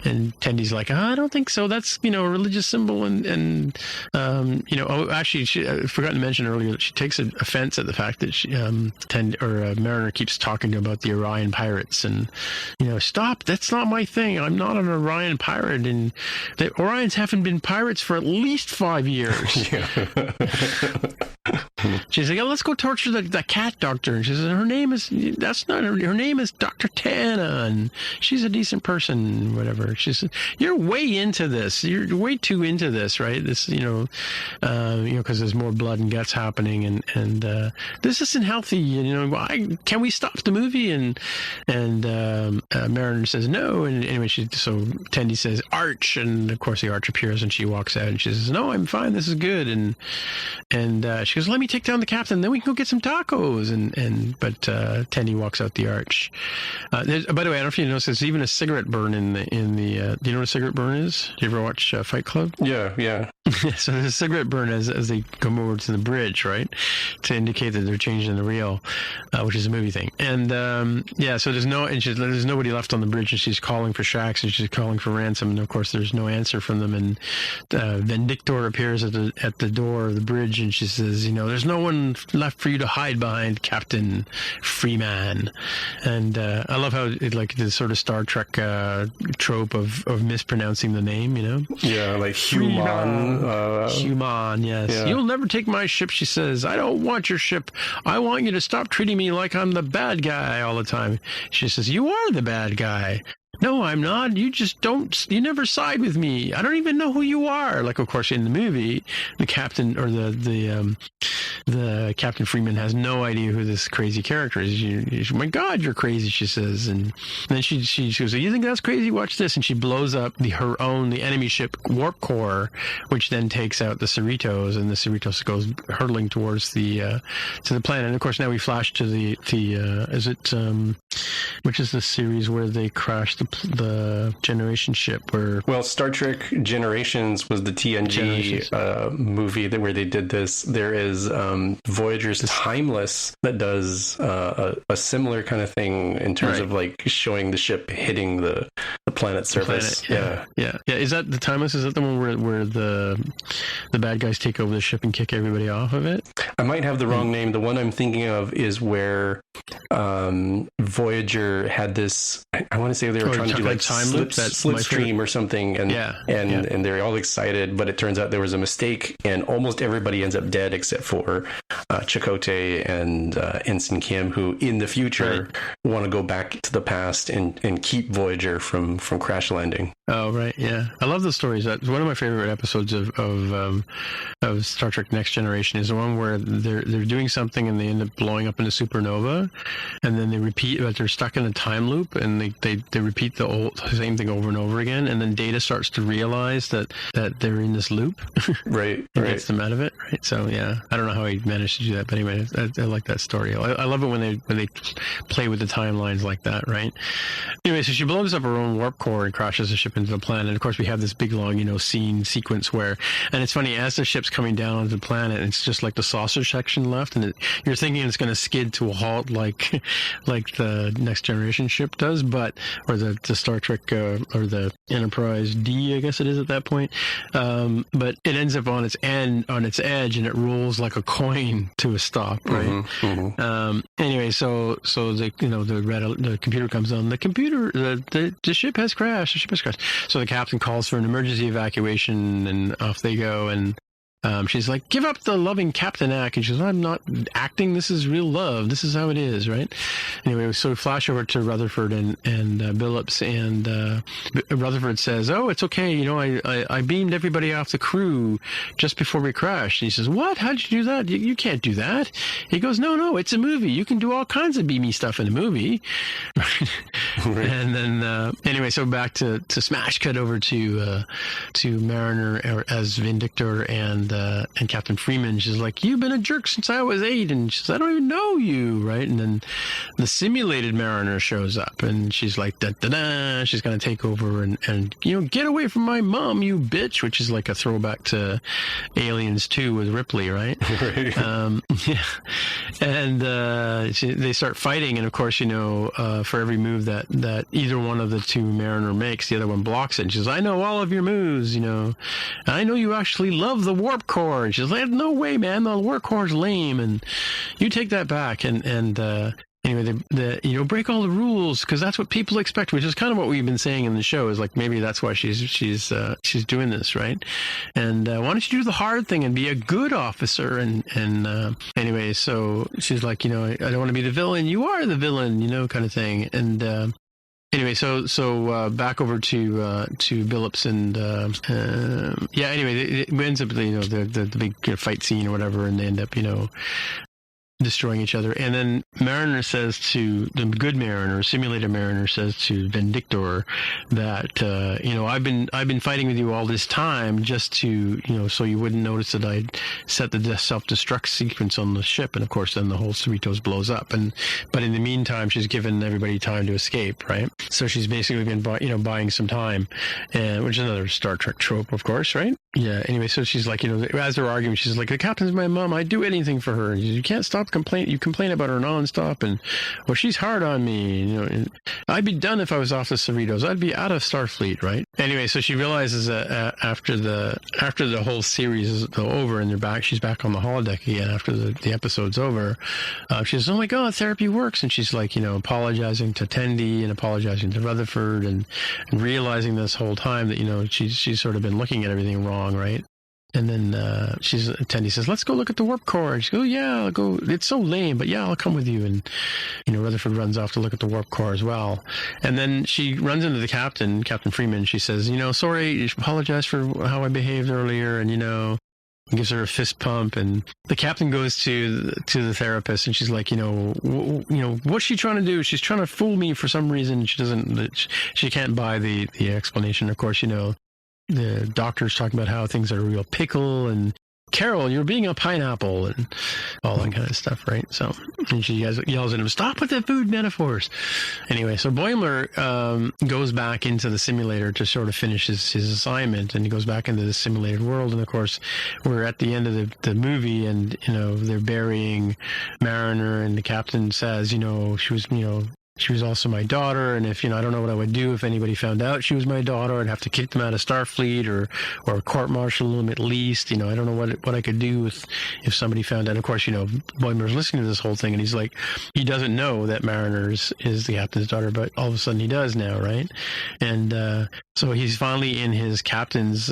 And Tendi's like, I don't think so. That's a religious symbol. And actually, I forgot to mention earlier that she takes offense at the fact that Mariner keeps talking about the Orion pirates, and stop, that's not my thing. I'm not an Orion pirate, and the Orions haven't been pirates for at least 5 years. She's like, let's go torture the cat doctor. And she says, her name is Dr. Tana, and she's a decent person, whatever. She says, you're way into this. You're way too into this, right? This, because there's more blood and guts happening, and this isn't healthy. Can we stop the movie? And Mariner says no. And anyway, so Tendi says Arch, and of course the Arch appears, and she walks out, and she says, no, I'm fine. This is good. And she goes, let me take down the captain, then we can go get some tacos. But Tendi walks out the Arch. By the way, I don't know if you noticed, there's even a cigarette burn in the. Do you know what a cigarette burn is? Do you ever watch Fight Club? Yeah. So there's a cigarette burn as they come over to the bridge, right, to indicate that they're changing the reel, which is a movie thing. And so there's nobody left on the bridge, and she's calling for Shax, and she's calling for ransom, and of course there's no answer from them. And then Victor appears at the door of the bridge, and she says, there's no one left for you to hide behind, Captain Freeman. And I love how it, like the sort of Star Trek trope of mispronouncing the name, Yeah, like Human. Human, yes. Yeah. You'll never take my ship, she says. I don't want your ship. I want you to stop treating me like I'm the bad guy all the time. She says, you are the bad guy. No, I'm not. You just don't. You never side with me. I don't even know who you are. Like, of course, in the movie, the captain or the Captain Freeman has no idea who this crazy character is. My God, you're crazy, she says. And then she goes, you think that's crazy? Watch this. And she blows up the enemy ship Warp Core, which then takes out the Cerritos, and the Cerritos goes hurtling towards to the planet. And of course, now we flash to which is the series where they crashed the Generation ship? Well, Star Trek Generations was the TNG movie where they did this. There is Voyager's Timeless that does a similar kind of thing in terms of like showing the ship hitting the planet's surface. Yeah. Is that the Timeless? Is that the one where the bad guys take over the ship and kick everybody off of it? I might have the wrong name. The one I'm thinking of is where Voyager had this. I want to say they were trying to do like slipstream or something, and they're all excited, but it turns out there was a mistake, and almost everybody ends up dead except for Chakotay and Ensign Kim, who in the future want to go back to the past and keep Voyager from crash landing. Oh right, yeah, I love those stories. That's one of my favorite episodes of Star Trek Next Generation is the one where they're doing something and they end up blowing up in a supernova, and then they repeat, but they're stuck in a time loop, and they repeat the same thing over and over again, and then Data starts to realize that they're in this loop. Right. Gets them out of it. Right. So yeah, I don't know how he managed to do that, but anyway, I like that story. I love it when they play with the timelines like that. Right. Anyway, so she blows up her own warp core and crashes the ship into the planet. And of course, we have this big long scene sequence where, and it's funny, as the ship's coming down onto the planet, it's just like the saucer officer section left, and you're thinking it's going to skid to a halt like the Next Generation ship does, or the Star Trek or the Enterprise D, I guess it is at that point. But it ends up on its edge, and it rolls like a coin to a stop, right? Anyway, so the computer comes on. The ship has crashed. The ship has crashed. So the captain calls for an emergency evacuation, and off they go. And she's like, "Give up the loving captain act." And she says, "I'm not acting. This is real love. This is how it is, right?" Anyway, so we flash over to Rutherford and Billups, and Rutherford says, "Oh, it's okay. You know, I beamed everybody off the crew just before we crashed." And he says, "What? How'd you do that? You can't do that." He goes, "No, it's a movie. You can do all kinds of beamy stuff in a movie." Right. And then anyway, so back to smash cut over to Mariner as Vindictor and Captain Freeman. She's like, "You've been a jerk since I was 8," and she says, "I don't even know you," right? And then the simulated Mariner shows up, and she's like, "Da da da!" She's gonna take over and get away from my mom, you bitch, which is like a throwback to Aliens 2 with Ripley, right? Right. Yeah. And they start fighting, and of course, for every move that either one of the two Mariner makes, the other one blocks it. And she says, "I know all of your moves, I know you actually love the warp core." And she's like, "No way, man, the warp core's lame, and you take that back." And anyway, break all the rules, because that's what people expect, which is kind of what we've been saying in the show, is like, maybe that's why she's doing this, right? And why don't you do the hard thing and be a good officer? And anyway, so she's like, I don't want to be the villain. You are the villain, kind of thing. And anyway, so back over to Billups and anyway, it ends up the big fight scene or whatever, and they end up destroying each other. And then Mariner says to the good Mariner, simulated Mariner, says to Vindictor that I've been fighting with you all this time just to so you wouldn't notice that I'd set the self-destruct sequence on the ship. And of course then the whole Cerritos blows up, but in the meantime she's given everybody time to escape, right? So she's basically been buying some time, and which is another Star Trek trope, of course, right? Yeah. Anyway, so she's like, as they're arguing, she's like, "The captain's my mom. I'd do anything for her. You can't stop complain. You complain about her nonstop, and she's hard on me. And I'd be done if I was off the Cerritos. I'd be out of Starfleet, right?" Anyway, so she realizes that after the whole series is over and she's back on the holodeck again after the episode's over. She says, "Oh my God, therapy works," and she's like, apologizing to Tendi and apologizing to Rutherford and realizing this whole time that she's sort of been looking at everything wrong. Right? And then Tendi says, "Let's go look at the warp core." And she goes, "Yeah, I'll go. It's so lame, but yeah, I'll come with you." And Rutherford runs off to look at the warp core as well. And then she runs into the Captain Freeman. She says, "Sorry, apologize for how I behaved earlier," and gives her a fist pump. And the captain goes to the therapist, and she's like, what's she trying to do? She's trying to fool me for some reason. She can't buy the explanation. Of course, the doctor's talking about how things are a real pickle, and Carol, you're being a pineapple, and all that kind of stuff, right? So, and she yells at him, "Stop with the food metaphors." Anyway, so Boimler goes back into the simulator to sort of finish his assignment, and he goes back into the simulated world. And of course, we're at the end of the movie, and they're burying Mariner, and the captain says, she was also my daughter, and if I don't know what I would do if anybody found out she was my daughter. I'd have to kick them out of Starfleet or court-martial them at least. I don't know what I could do if somebody found out. Of course, Boimler's listening to this whole thing, and he's like, he doesn't know that Mariner is the captain's daughter, but all of a sudden he does now, right? And so he's finally in his captain's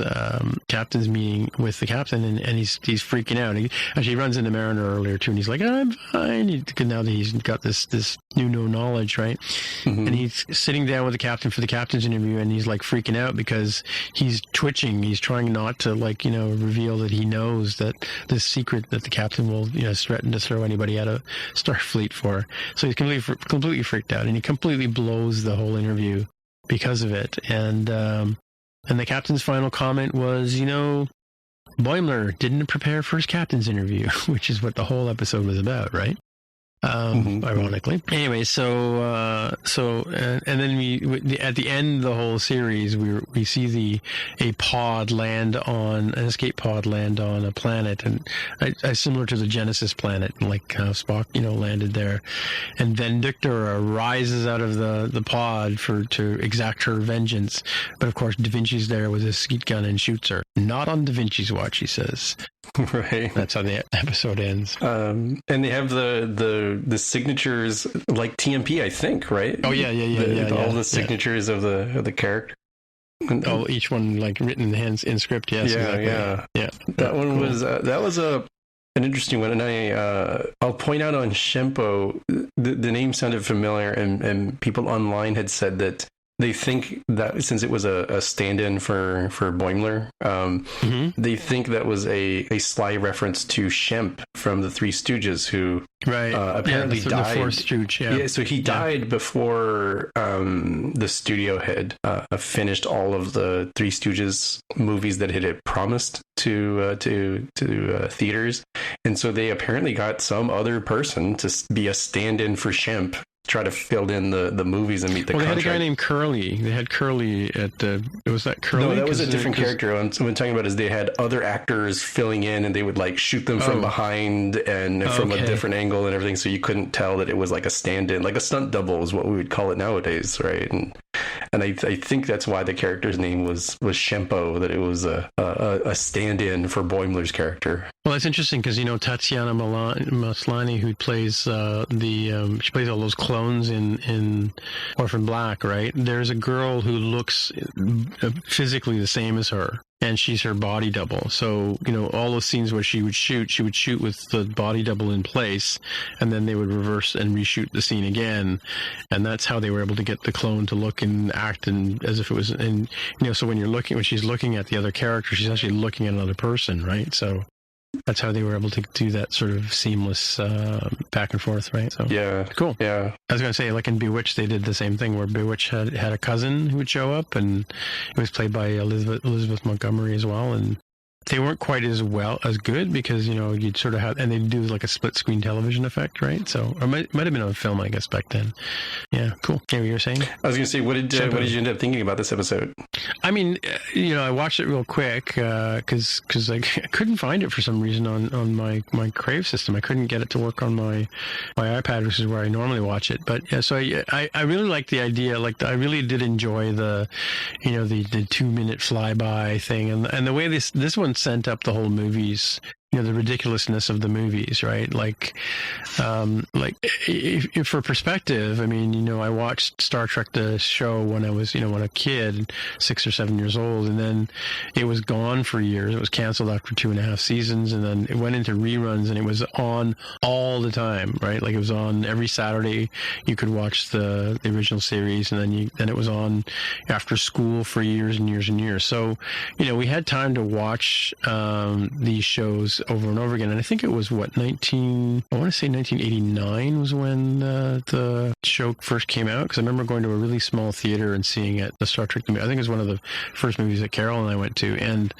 meeting with the captain, and he's freaking out. He actually runs into Mariner earlier too, and he's like, "I'm fine," now that he's got this new knowledge, right? Mm-hmm. And he's sitting down with the captain for the captain's interview, and he's like freaking out because he's twitching. He's trying not to reveal that he knows that this secret that the captain will threaten to throw anybody out of Starfleet for. So he's completely freaked out, and he completely blows the whole interview because of it. And the captain's final comment was, Boimler didn't prepare for his captain's interview, which is what the whole episode was about, right? ironically. Anyway, and then we at the end of the whole series, we see an escape pod land on a planet, and similar to the Genesis planet, like how Spock, landed there, and then Victor rises out of the pod to exact her vengeance, but of course Da Vinci's there with his skeet gun and shoots her. Not on Da Vinci's watch, he says. Right. That's how the episode ends. And they have the signatures like TMP, I think, right? Oh yeah. All the signatures of the character. Oh, each one like written in script. Yes. Yeah, exactly. yeah. That one was an interesting one, and I'll point out on Shempo, the name sounded familiar, and people online had said that they think that since it was a stand-in for Boimler, they think that was a sly reference to Shemp from the Three Stooges, who apparently died. The fourth Stooge, yeah. So he died before the studio had finished all of the Three Stooges movies that it had promised to theaters, and so they apparently got some other person to be a stand-in for Shemp, try to fill in the movies and meet the contract. They had a guy named Curly. They had Curly at the... Was that Curly? No, that was a different character. What I'm talking about is they had other actors filling in, and they would like shoot them from behind and from a different angle and everything, so you couldn't tell that it was like a stand-in. Like a stunt double is what we would call it nowadays, right? And I think that's why the character's name was Shempo, that it was a stand-in for Boimler's character. Well, that's interesting because, Tatiana Maslany, who plays she plays all those clones in Orphan Black, right? There's a girl who looks physically the same as her, and she's her body double. So, all those scenes where she would shoot with the body double in place, and then they would reverse and reshoot the scene again. And that's how they were able to get the clone to look and act as if it was, and, so when she's looking at the other character, she's actually looking at another person, right? So that's how they were able to do that sort of seamless back and forth, right? So yeah, cool. Yeah, I was going to say, like in Bewitched, they did the same thing where Bewitched had a cousin who would show up, and it was played by Elizabeth Montgomery as well, and they weren't quite as good because you'd sort of have, and they'd do like a split screen television effect, right? So, or might have been on film, I guess, back then. Yeah, cool. Yeah, what you were saying? I was going to say, what did you end up thinking about this episode? I mean, I watched it real quick because I couldn't find it for some reason on my Crave system. I couldn't get it to work on my iPad, which is where I normally watch it. But yeah, so I really liked the idea. Like, I really did enjoy the 2-minute flyby thing, and the way this one sent up the whole movies, the ridiculousness of the movies, right? Like if for perspective, I mean, I watched Star Trek the show when I was, when a kid, 6 or 7 years old, and then it was gone for years. It was canceled after 2.5 seasons, and then it went into reruns, and it was on all the time, right? Like it was on every Saturday. You could watch the original series, and then it was on after school for years and years and years. So, we had time to watch these shows over and over again. And I think it was 1989 was when the show first came out, because I remember going to a really small theater and seeing it, the Star Trek movie. I think it was one of the first movies that Carol and I went to, and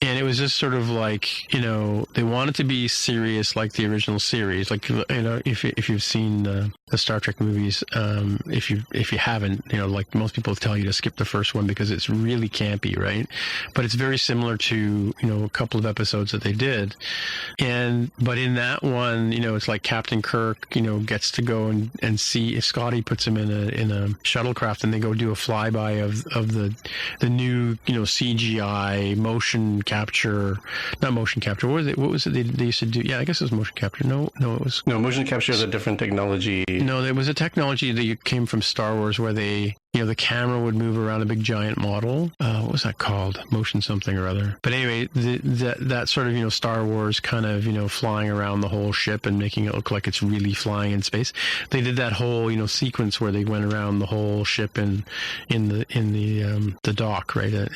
it was just sort of like, they wanted to be serious like the original series. Like, if you've seen the Star Trek movies, if you haven't, like most people tell you to skip the first one because it's really campy, right? But it's very similar to, a couple of episodes that they did. But in that one, it's like Captain Kirk, gets to go and see, Scotty puts him in a shuttlecraft, and they go do a flyby of the new, CGI motion capture, not motion capture. What was it they used to do? Yeah, I guess it was motion capture. No, it was. No, motion capture is a different technology. No, there was a technology that came from Star Wars where they, the camera would move around a big giant model. What was that called? Motion something or other. But anyway, that sort of, Star Wars kind of, flying around the whole ship and making it look like it's really flying in space. They did that whole, sequence where they went around the whole ship in the dock, right? At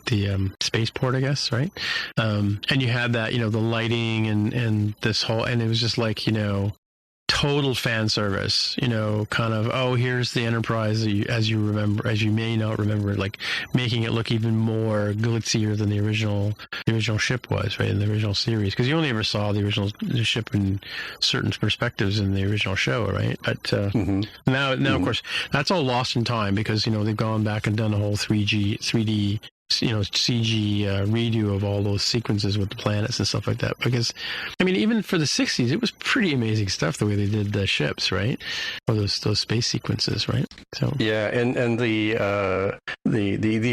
the spaceport, I guess, right? And you had that, the lighting and this whole, and it was just like, total fan service, kind of, oh, here's the Enterprise as you may not remember, like making it look even more glitzier than the original ship was, right, in the original series, because you only ever saw the ship in certain perspectives in the original show, right? But now of course that's all lost in time, because they've gone back and done a whole 3D CG redo of all those sequences with the planets and stuff like that. Because, I mean, even for the 60s, it was pretty amazing stuff the way they did the ships, right? Or those space sequences, right? So yeah, and the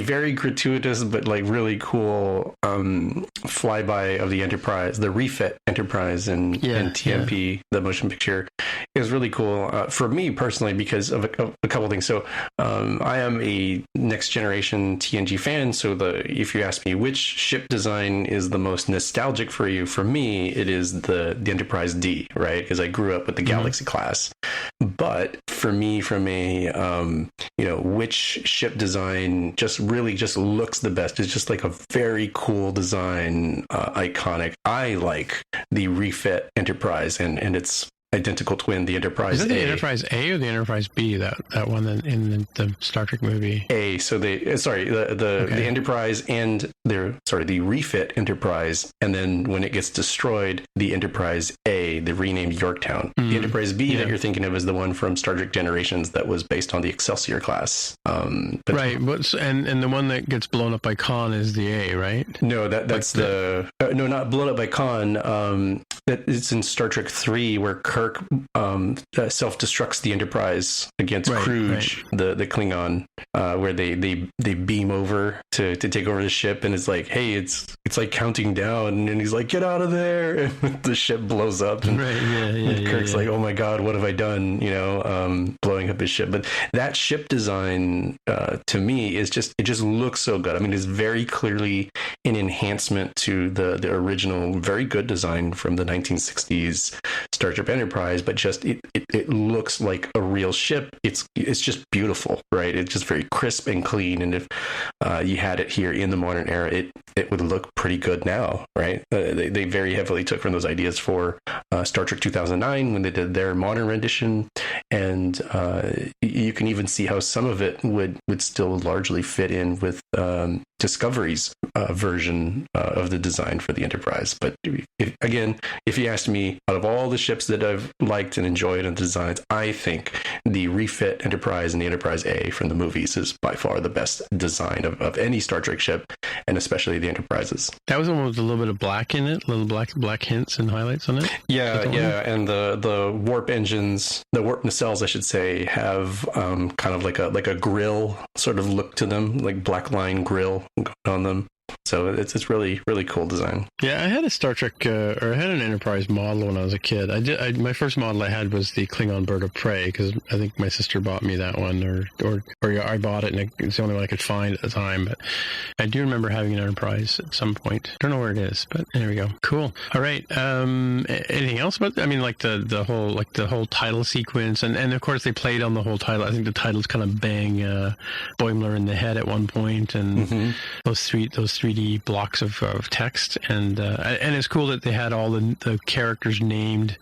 very gratuitous but like really cool flyby of the Enterprise, the refit Enterprise in TMP, the motion picture, is really cool for me personally because of a couple things. So I am a Next Generation TNG fan. So if you ask me which ship design is the most nostalgic for you, for me it is the Enterprise D, right? Because I grew up with the Galaxy class. But for me, from a which ship design just looks the best, it's just like a very cool design, iconic. I like the refit Enterprise and its identical twin, the Enterprise A. Is it the Enterprise A or the Enterprise B, that one in the Star Trek movie? A. So the Enterprise and the refit Enterprise, and then when it gets destroyed, the Enterprise A, the renamed Yorktown. The Enterprise B that you're thinking of is the one from Star Trek Generations that was based on the Excelsior class. Right, and the one that gets blown up by Khan is the A, right? No, that's no, not blown up by Khan. That it's in Star Trek 3 where Kirk self-destructs the Enterprise against Kruge, the Klingon, where they beam over to take over the ship, and it's like, hey, it's like counting down, and he's like, get out of there, and the ship blows up, and Kirk's like, oh my god, what have I done? Blowing up his ship. But that ship design to me is it just looks so good. I mean, it's very clearly an enhancement to the original very good design from the 1960s Star Trek Enterprise, but just it looks like a real ship. It's just beautiful, right? It's just very crisp and clean. And if you had it here in the modern era, it would look pretty good now, right? They very heavily took from those ideas for Star Trek 2009 when they did their modern rendition, and you can even see how some of it would still largely fit in with Discovery's version of the design for the Enterprise. But if you asked me, out of all the ships that I've liked and enjoyed and designs, I think the refit Enterprise and the Enterprise A from the movies is by far the best design of any Star Trek ship, and especially the Enterprises. That was the one with a little bit of black in it, little black hints and highlights on it. Yeah, and the warp engines, the warp nacelles, I should say, have kind of like a grill sort of look to them, like black line grill on them. So it's really, really cool design. Yeah, I had a Star Trek, or I had an Enterprise model when I was a kid. My first model I had was the Klingon Bird of Prey, because I think my sister bought me that one, or I bought it, and it's the only one I could find at the time. But I do remember having an Enterprise at some point. Don't know where it is, but there we go. Cool. All right. Anything else about? I mean, like the whole title sequence, and of course they played on the whole title. I think the titles kind of bang Boimler in the head at one point, and those 3D blocks of text, and it's cool that they had all the characters named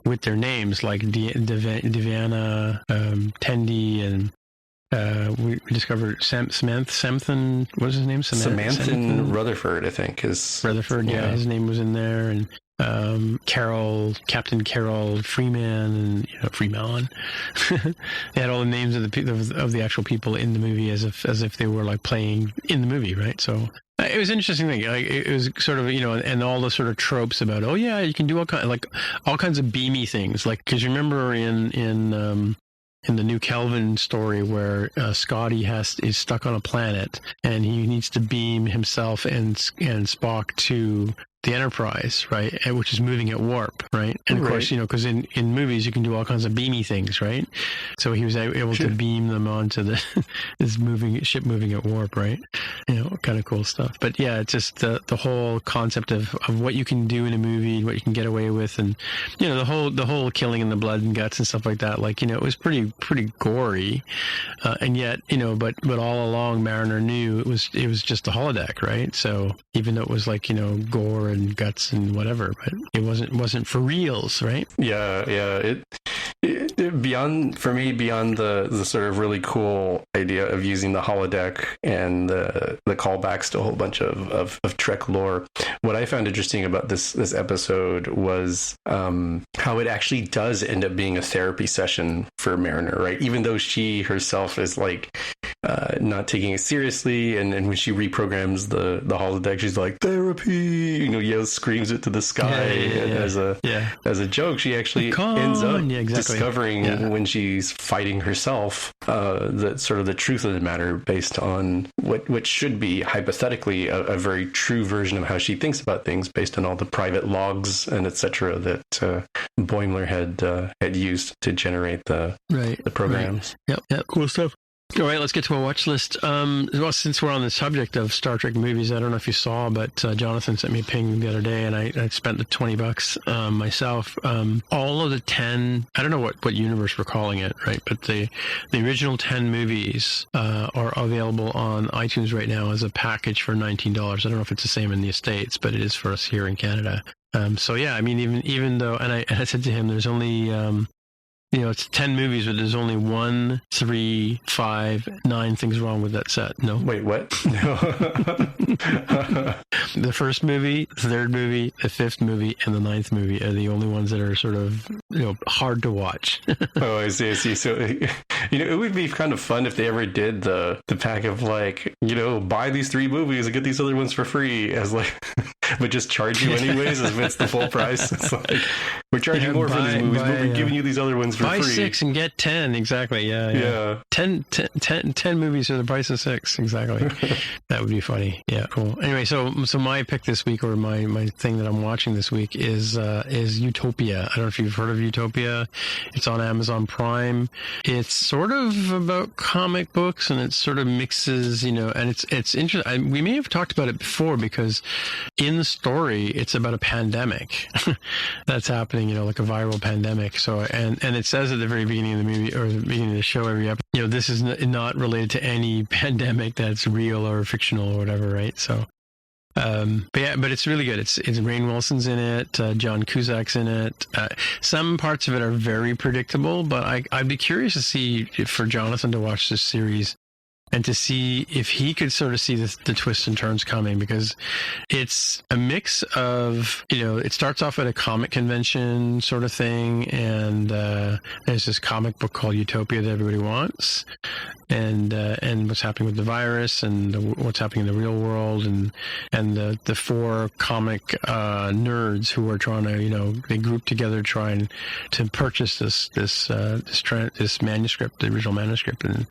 with their names, like Deanna, Tendi, and we discovered Samanthan. What was his name? Samanthan Rutherford, I think, is Rutherford. Yeah, his name was in there, and Captain Carol Freeman, and Freeman. They had all the names of the actual people in the movie as if they were like playing in the movie, right? So it was an interesting thing. Like, it was sort of, and all the sort of tropes about, oh yeah, you can do all kinds of beamy things, like, because you remember in the New Kelvin story where Scotty is stuck on a planet and he needs to beam himself and Spock to the Enterprise, right? Which is moving at warp, right? And of course, because in movies you can do all kinds of beamy things, right? So he was able to beam them onto this ship moving at warp, right? Kind of cool stuff. But yeah, it's just the whole concept of what you can do in a movie, what you can get away with, and the whole killing and the blood and guts and stuff like that. Like, it was pretty gory, and yet but all along Mariner knew it was just a holodeck, right? So even though it was like gore and guts and whatever, but it wasn't for reals, right? Yeah. It beyond the sort of really cool idea of using the holodeck and the callbacks to a whole bunch of Trek lore. What I found interesting about this episode was how it actually does end up being a therapy session for Mariner, right? Even though she herself is like not taking it seriously, and when she reprograms the holodeck, she's like, therapy, yells, screams it to the sky. And as a joke, she actually ends up discovering when she's fighting herself that sort of the truth of the matter based on what should be hypothetically a very true version of how she thinks about things based on all the private logs and etc. that Boimler had used to generate the programs. Right. Yep, cool stuff. All right, let's get to a watch list. Well, since we're on the subject of Star Trek movies, I don't know if you saw, but Jonathan sent me a ping the other day, and I spent the $20 myself. All of the 10, I don't know what universe we're calling it, right? But the original 10 movies are available on iTunes right now as a package for $19. I don't know if it's the same in the States, but it is for us here in Canada. So yeah, I mean, even though, and I said to him, there's only it's 10 movies, but there's only 1, 3, 5, 9 things wrong with that set. No. Wait, what? No. The first movie, the third movie, the fifth movie, and the ninth movie are the only ones that are sort of, hard to watch. Oh, I see. So, it would be kind of fun if they ever did the pack of like, buy these 3 movies and get these other ones for free as like, but just charge you anyways as if it's the full price. It's like, we're charging more for these movies, but we're giving you these other ones for free. Buy 6 and get 10, exactly. Yeah. 10 movies for the price of 6, exactly. That would be funny. Yeah, cool. Anyway, so my pick this week, or my thing that I'm watching this week is Utopia. I don't know if you've heard of Utopia. It's on Amazon Prime. It's sort of about comic books, and it sort of mixes, and it's interesting. We may have talked about it before, because in the story, it's about a pandemic that's happening, like a viral pandemic. So, and it says at the very beginning of the movie, or the beginning of the show, every episode, this is not related to any pandemic that's real or fictional or whatever, right? So, but it's really good. It's Rainn Wilson's in it, John Cusack's in it. Some parts of it are very predictable, but I'd be curious to see, for Jonathan to watch this series and to see if he could sort of see the twists and turns coming, because it's a mix of, it starts off at a comic convention sort of thing, and there's this comic book called Utopia that everybody wants, and what's happening with the virus, and what's happening in the real world, and the 4 comic nerds who are trying to, they group together trying to purchase this manuscript, the original manuscript, and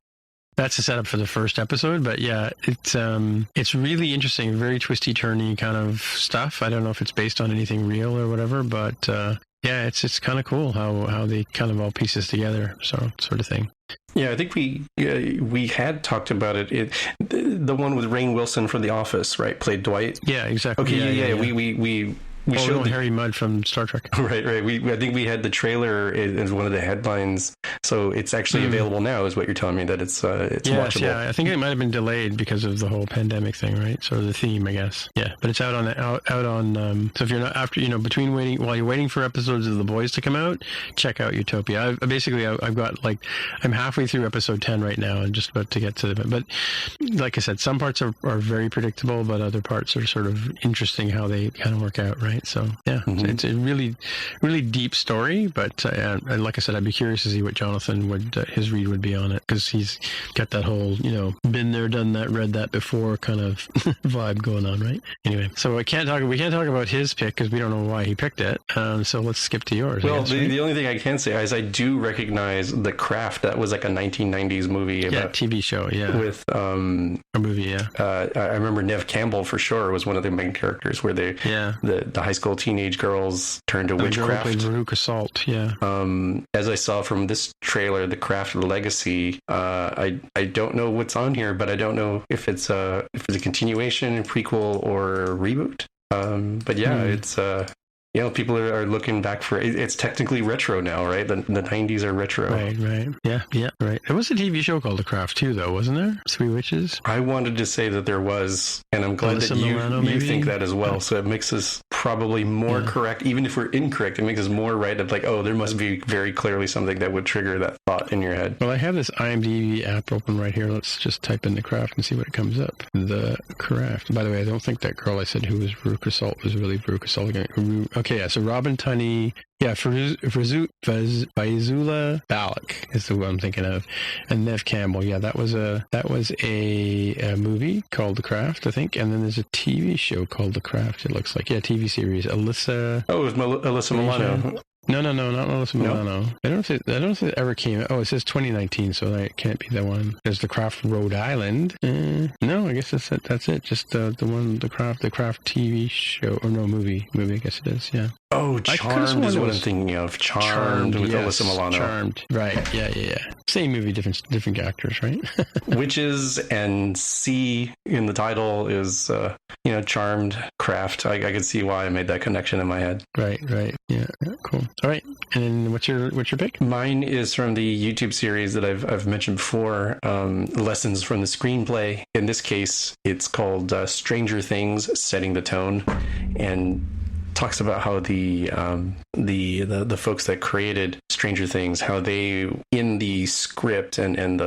that's the setup for the first episode. But yeah, it's really interesting, very twisty, turny kind of stuff. I don't know if it's based on anything real or whatever, but yeah, it's kind of cool how they kind of all pieces together, so sort of thing. Yeah, I think we had talked about it. The one with Rainn Wilson from The Office, right? Played Dwight. Yeah, exactly. Okay, yeah. We showed Harry Mudd from Star Trek. Right. I think we had the trailer as one of the headlines, so it's actually available now. Is what you're telling me, that it's watchable? Yeah. I think it might have been delayed because of the whole pandemic thing, right? Sort of the theme, I guess. Yeah, but it's out on. So if you're not while you're waiting for episodes of The Boys to come out, check out Utopia. I've got I'm halfway through episode 10 right now, and just about to get to it. But like I said, some parts are very predictable, but other parts are sort of interesting how they kind of work out, right? So yeah, it's a really, really deep story. But like I said, I'd be curious to see what Jonathan his read would be on it, because he's got that whole been there, done that, read that before kind of vibe going on, right? Anyway, so we can't talk about his pick because we don't know why he picked it. So let's skip to yours. Well, the only thing I can say is I do recognize The Craft. That was like a 1990s movie. About TV show. Yeah, with a movie. Yeah, I remember Nev Campbell for sure was one of the main characters, where the high school teenage girls turned to witchcraft. Played Veruca Salt, yeah. As I saw from this trailer, The Craft of the Legacy, I don't know what's on here, but I don't know if it's a continuation, prequel, or a reboot. But yeah, it's people are looking back for it. It's technically retro now, right? The 90s are retro. Right. Yeah, right. There was a TV show called The Craft too, though, wasn't there? 3 Witches? I wanted to say that there was, and I'm glad that you think that as well. So it makes us probably more correct. Even if we're incorrect, it makes us more right of like, oh, there must be very clearly something that would trigger that thought in your head. Well, I have this IMDb app open right here. Let's just type in The Craft and see what it comes up. The Craft. By the way, I don't think that girl I said who was Veruca Salt was really Veruca Salt again. Okay, yeah, so Robin Tunney. Yeah, Faizula Balak is the one I'm thinking of, and Nev Campbell. Yeah, that was a movie called The Craft, I think, and then there's a TV show called The Craft. It looks like TV series. Alyssa. Oh, it was Alyssa Milano. No, not Alyssa Milano. I don't know if it ever came. Oh, it says 2019, so that can't be the one. There's The Craft Rhode Island. No, I guess that's it. That's it. Just the one, The Craft TV show, or no, movie. I guess it is. Yeah. Oh, Charmed is what I'm thinking of. Charmed with Alyssa Milano. Charmed, right? Yeah. Same movie, different actors, right? Witches and C in the title is, Charmed, Craft. I could see why I made that connection in my head. Right. Yeah, cool. All right, and then what's your pick? Mine is from the YouTube series that I've mentioned before, Lessons from the Screenplay. In this case, it's called Stranger Things: Setting the Tone, and talks about how the folks that created Stranger Things, how they in the script and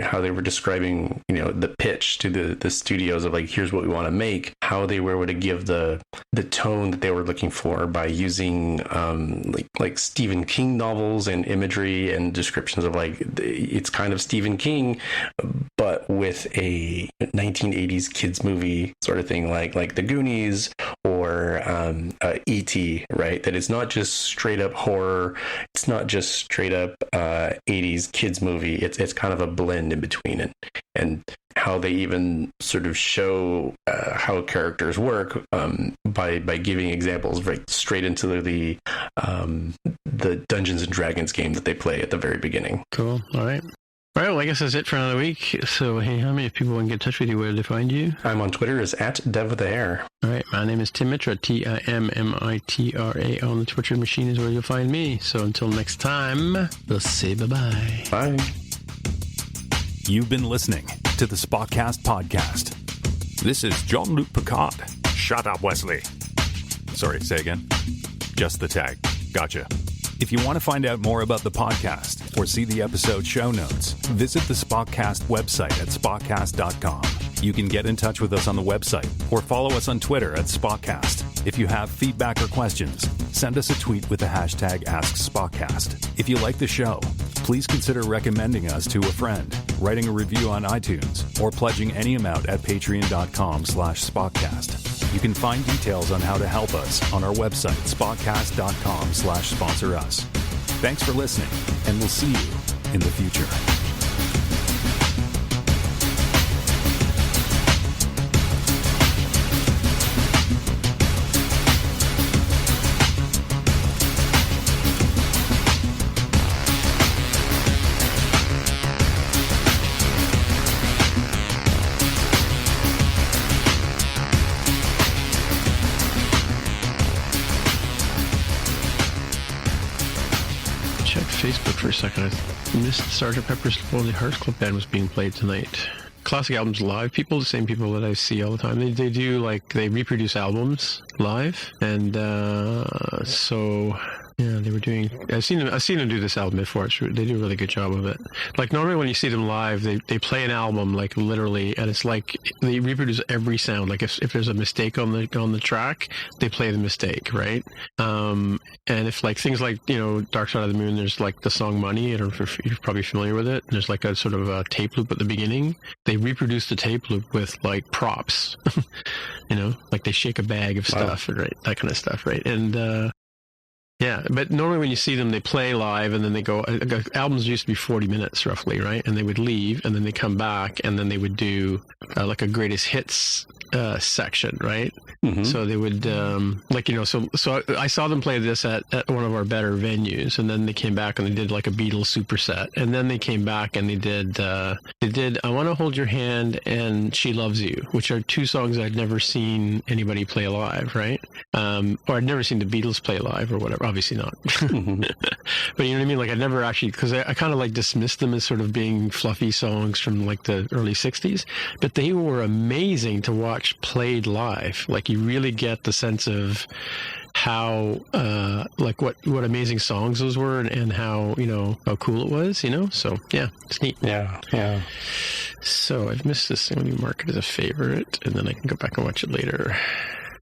how they were describing the pitch to the studios of like, here's what we want to make, how they were able to give the tone that they were looking for by using like Stephen King novels and imagery and descriptions of like, it's kind of Stephen King but with a 1980s kids movie sort of thing, like The Goonies or E.T., right? That it's not just straight up horror. It's not just straight up 80s kids movie. It's kind of a blend in between it. And how they even sort of show how characters work by giving examples right straight into the Dungeons and Dragons game that they play at the very beginning. Cool. All right. All right, well, I guess that's it for another week. So, hey, how many people can get in touch with you? Where do they find you? I'm on Twitter as @DevWithAir. All right, my name is Tim Mitra, TIMMITRA. On the Twitter machine is where you'll find me. So until next time, we'll say bye-bye. Bye. You've been listening to the Spockcast podcast. This is Jean-Luc Picard. Shut up, Wesley. Sorry, say again. Just the tag. Gotcha. If you want to find out more about the podcast or see the episode show notes, visit the Spockcast website at spockcast.com. You can get in touch with us on the website or follow us on Twitter at Spockcast. If you have feedback or questions, send us a tweet with the hashtag AskSpockcast. If you like the show, please consider recommending us to a friend, writing a review on iTunes, or pledging any amount at patreon.com/Spockcast. You can find details on how to help us on our website, spockcast.com/sponsor us. Thanks for listening, and we'll see you in the future. Facebook for a second. I missed Sgt. Pepper's Lonely Hearts Club Band was being played tonight. Classic albums live. People, the same people that I see all the time. They do they reproduce albums live, and so yeah, they were doing. I've seen them do this album before. They do a really good job of it. Like normally when you see them live, they play an album like literally, and it's like they reproduce every sound. Like if there's a mistake on the track, they play the mistake, right? And if like things like Dark Side of the Moon, there's like the song Money. I don't know if you're probably familiar with it. There's like a sort of a tape loop at the beginning. They reproduce the tape loop with like props, like they shake a bag of stuff, right? That kind of stuff, right? And yeah, but normally when you see them, they play live and then they go. Albums used to be 40 minutes roughly, right? And they would leave and then they come back and then they would do like a greatest hits section, right? Mm-hmm. So they would so I saw them play this at one of our better venues, and then they came back and they did like a Beatles superset, and then they came back and they did I Want to Hold Your Hand and She Loves You, which are two songs I'd never seen anybody play live, right? Or I'd never seen the Beatles play live or whatever. obviously not. But you know what I mean? Like I never actually, because I kind of like dismissed them as sort of being fluffy songs from like the early 60s, but they were amazing to watch played live. Like you really get the sense of how like what amazing songs those were, and how, you know, how cool it was, you know. So yeah, it's neat. Yeah. So I've missed this thing. Let me mark it as a favorite, and then I can go back and watch it later.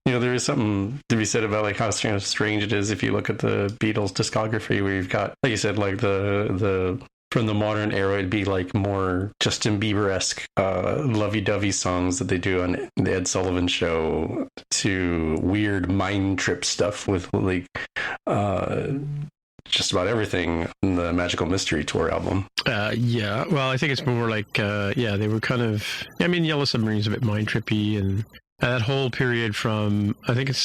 You know, there is something to be said about like how strange it is if you look at the Beatles discography, where you've got, like you said, like the from the modern era, it'd be like more Justin Bieber-esque lovey-dovey songs that they do on the Ed Sullivan Show, to weird mind trip stuff with like just about everything in the Magical Mystery Tour album. Yeah, well, I think it's more like they were kind of, I mean, Yellow Submarine's a bit mind trippy, and that whole period from, I think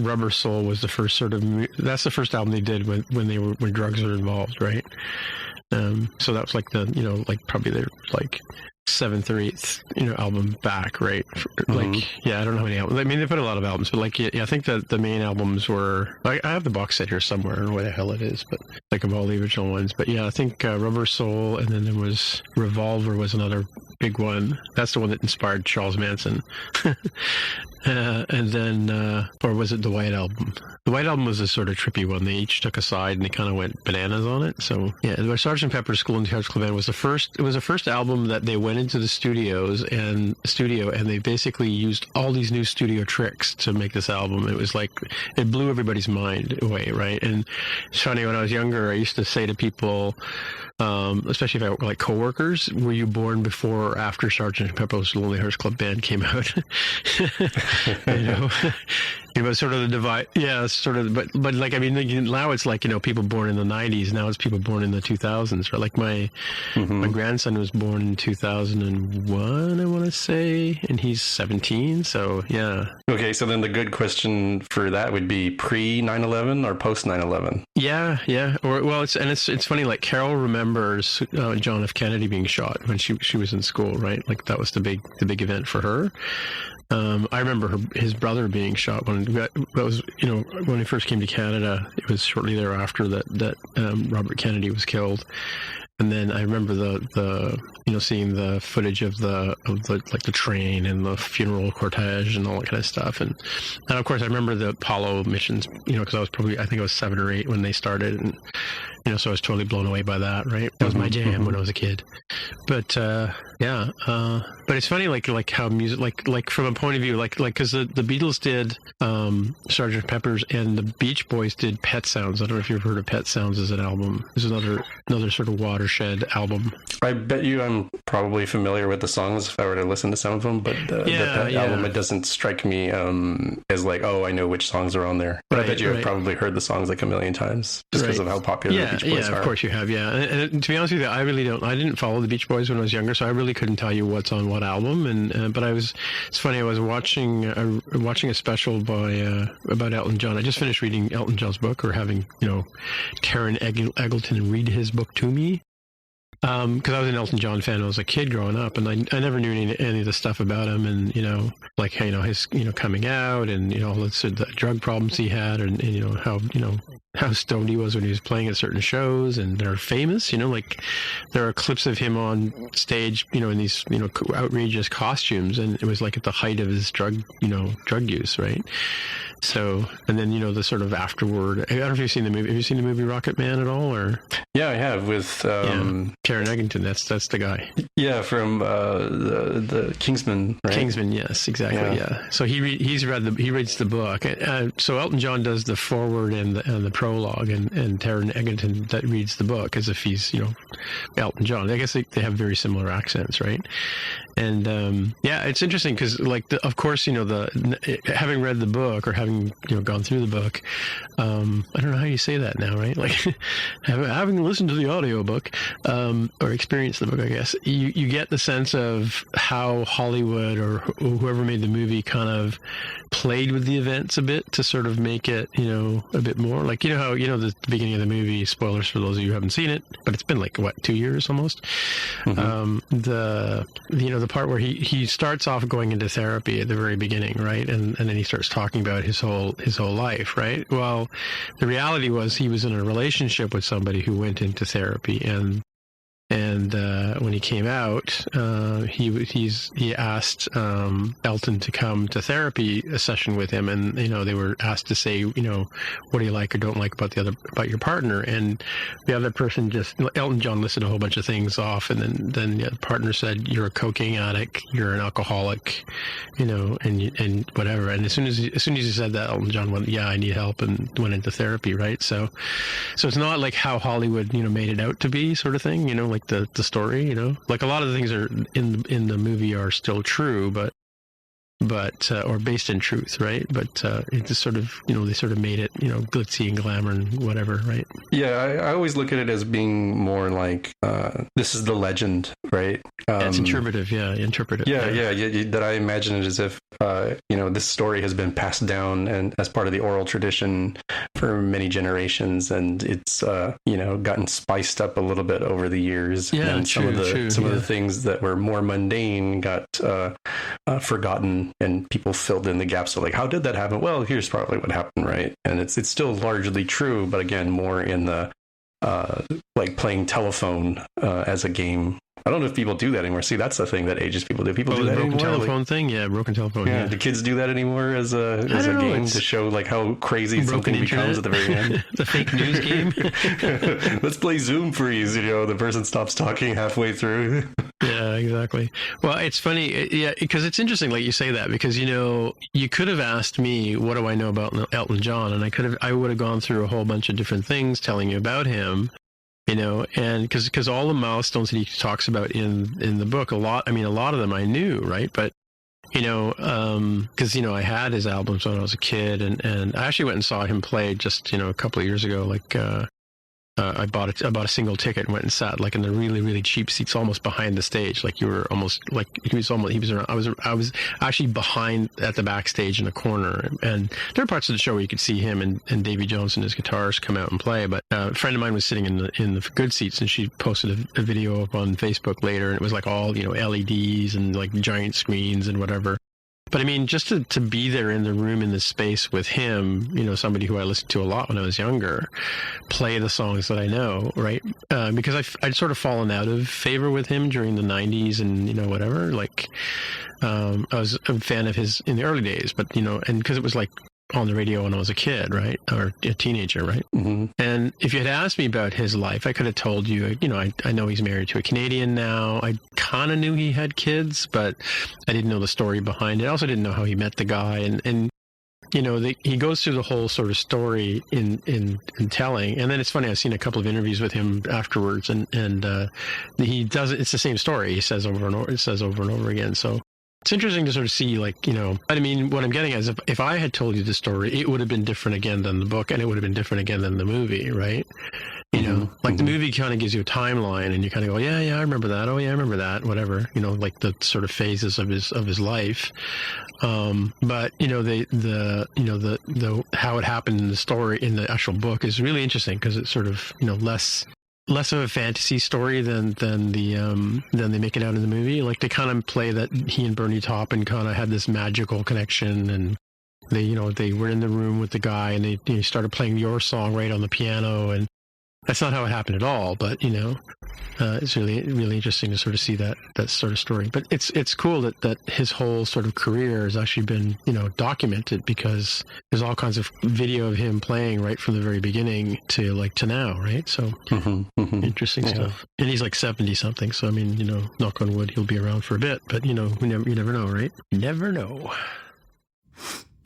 Rubber Soul was the first sort of, that's the first album they did when drugs were involved, right? So that was like the, you know, like probably their like 7th or 8th, you know, album back, right? Like, I don't know how many albums. I mean, they put a lot of albums, but like, I think that the main albums were, I have the box set here somewhere. I don't know where the hell it is, but like of all the original ones. But yeah, I think Rubber Soul, and then there was Revolver was another big one. That's the one that inspired Charles Manson. And then, or was it the White Album? The White Album was a sort of trippy one. They each took a side and they kind of went bananas on it. So yeah, Sgt. Pepper's School and Hearts Club Band was the first. It was the first album that they went into the studio and they basically used all these new studio tricks to make this album. It was like, it blew everybody's mind away, right? And it's funny, when I was younger, I used to say to people, especially if I were like coworkers, were you born before or after Sgt. Pepper's Lonely Hearts Club Band came out? You know, it was sort of the divide. Yeah, sort of. But like, I mean, now it's like, you know, people born in the 90s. Now it's people born in the 2000s. Right? Like my grandson was born in 2001, I want to say, and he's 17. So yeah. Okay, so then the good question for that would be pre 9/11 or post 9/11. Yeah. Or well, it's funny. Like Carol remembers John F. Kennedy being shot when she was in school, right? Like that was the big event for her. I remember his brother being shot when he first came to Canada. It was shortly thereafter that Robert Kennedy was killed. And then I remember the seeing the footage of the train and the funeral cortege and all that kind of stuff. And of course I remember the Apollo missions, you know, because I think I was 7 or 8 when they started, and you know, so I was totally blown away by that, right? That was my jam when I was a kid. But but it's funny, like how music, like from a point of view, like because the Beatles did Sgt. Pepper's, and the Beach Boys did Pet Sounds. I don't know if you've heard of Pet Sounds as an album. It's another sort of watershed album. I bet you I'm probably familiar with the songs if I were to listen to some of them, but the Pet album, it doesn't strike me as like, oh, I know which songs are on there. But I bet you have probably heard the songs like a million times just because of how popular the Beach Boys are. Yeah, of course you have, yeah. And to be honest with you, I didn't follow the Beach Boys when I was younger, so I really couldn't tell you what's on what album. And but it's funny, I was watching a special about Elton John. I just finished reading Elton John's book, or having, you know, Taron Egerton read his book to me. Because I was an Elton John fan when I was a kid growing up, and I never knew any of the stuff about him, and you know, like, you know, his, you know, coming out, and you know, the drug problems he had, and you know how stoned he was when he was playing at certain shows, and they're famous, you know, like there are clips of him on stage, you know, in these, you know, outrageous costumes, and it was like at the height of his drug use, right? So, and then, you know, the sort of afterward, I don't know if you've seen the movie. Have you seen the movie Rocket Man at all? Or yeah, I have, with Taron Egerton. That's the guy. Yeah, from the Kingsman. Right? Kingsman, yes, exactly. Yeah. So he reads the book. So Elton John does the foreword and the prologue, and Taron Egerton that reads the book as if he's, you know, Elton John. I guess they have very similar accents, right? And it's interesting because, like, of course, you know, having read the book, or having, you know, gone through the book, I don't know how you say that now, right? Like having listened to the audiobook, or experienced the book, I guess, you get the sense of how Hollywood or whoever made the movie kind of played with the events a bit to sort of make it, a bit more like, how, the beginning of the movie, spoilers for those of you who haven't seen it, but it's been like, 2 years almost. The part where he starts off going into therapy at the very beginning, right? And then he starts talking about his whole life, right? Well, the reality was he was in a relationship with somebody who went into therapy, and when he came out, he asked Elton to come to therapy a session with him, and they were asked to say, what do you like or don't like about your partner, and the other person Elton John listed a whole bunch of things off, and then the partner said, you're a cocaine addict, you're an alcoholic, and whatever. And as soon as he said that, Elton John went, yeah, I need help, and went into therapy, right? So it's not like how Hollywood made it out to be, sort of thing, like the story, like a lot of the things are in the movie are still true, but or based in truth, right? But it just sort of, they sort of made it, glitzy and glamour and whatever, right? Yeah, I always look at it as being more like this is the legend, right? It's interpretive, yeah, interpretive. Yeah, that I imagine it as if this story has been passed down and as part of the oral tradition for many generations, and it's gotten spiced up a little bit over the years. Yeah, and some of the things that were more mundane got forgotten, and people filled in the gaps. So like, how did that happen? Well, here's probably what happened, right? And it's still largely true, but again, more in the like playing telephone as a game. I don't know if people do that anymore. See, that's the thing that ages people do. People do that broken anymore. Telephone thing, yeah, broken telephone. Yeah, do kids do that anymore as a game to show like how crazy something becomes at the very end? The fake news game. Let's play Zoom freeze. The person stops talking halfway through. Yeah, exactly. Well, it's funny, because it's interesting, like you say that, because you could have asked me, what do I know about Elton John, and I would have gone through a whole bunch of different things telling you about him. And because all the milestones that he talks about in the book, a lot of them I knew, right? But, because, I had his albums when I was a kid, and I actually went and saw him play just, a couple of years ago, like, I bought a single ticket and went and sat like in the really, really cheap seats, almost behind the stage. Like you were almost like he was around. I was actually behind at the backstage in a corner. And there are parts of the show where you could see him and Davy Jones and his guitarist come out and play. But a friend of mine was sitting in the good seats, and she posted a video up on Facebook later, and it was like all LEDs and like giant screens and whatever. But I mean, just to be there in the room, in the space with him, somebody who I listened to a lot when I was younger, play the songs that I know, right? Because I'd sort of fallen out of favor with him during the 90s and, whatever. Like, I was a fan of his in the early days, but, and because it was like on the radio when I was a kid, right? Or a teenager, right? Mm-hmm. And if you had asked me about his life, I could have told you, I know he's married to a Canadian now. I kind of knew he had kids, but I didn't know the story behind it. I also didn't know how he met the guy. And he goes through the whole sort of story in telling. And then it's funny, I've seen a couple of interviews with him afterwards, and he does it. It's the same story. He says over and over again. So it's interesting to sort of see, like, I mean, what I'm getting at is if I had told you the story, it would have been different again than the book, and it would have been different again than the movie, right? The movie kind of gives you a timeline, and you kind of go, yeah, I remember that. Oh, yeah, I remember that. Whatever, like the sort of phases of his life. But the how it happened in the story in the actual book is really interesting because it's sort of less of a fantasy story than they make it out in the movie. Like they kind of play that he and Bernie Taupin kind of had this magical connection, and they were in the room with the guy, and they started playing your song right on the piano, and that's not how it happened at all. But it's really, really interesting to sort of see that sort of story. But it's cool that his whole sort of career has actually been documented, because there's all kinds of video of him playing right from the very beginning to now, right? So interesting stuff. And he's like 70 something. So I mean, knock on wood, he'll be around for a bit. But you never know, right? You never know.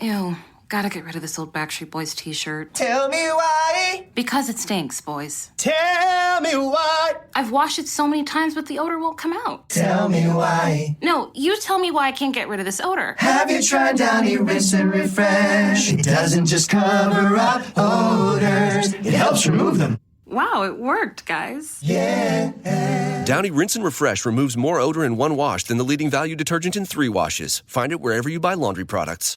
Ew. Gotta get rid of this old Backstreet Boys t-shirt. Tell me why. Because it stinks, boys. Tell me why. I've washed it so many times, but the odor won't come out. Tell me why. No, you tell me why I can't get rid of this odor. Have you tried Downy Rinse and Refresh? It doesn't just cover up odors. It helps remove them. Wow, it worked, guys. Yeah. Downy Rinse and Refresh removes more odor in one wash than the leading value detergent in 3 washes. Find it wherever you buy laundry products.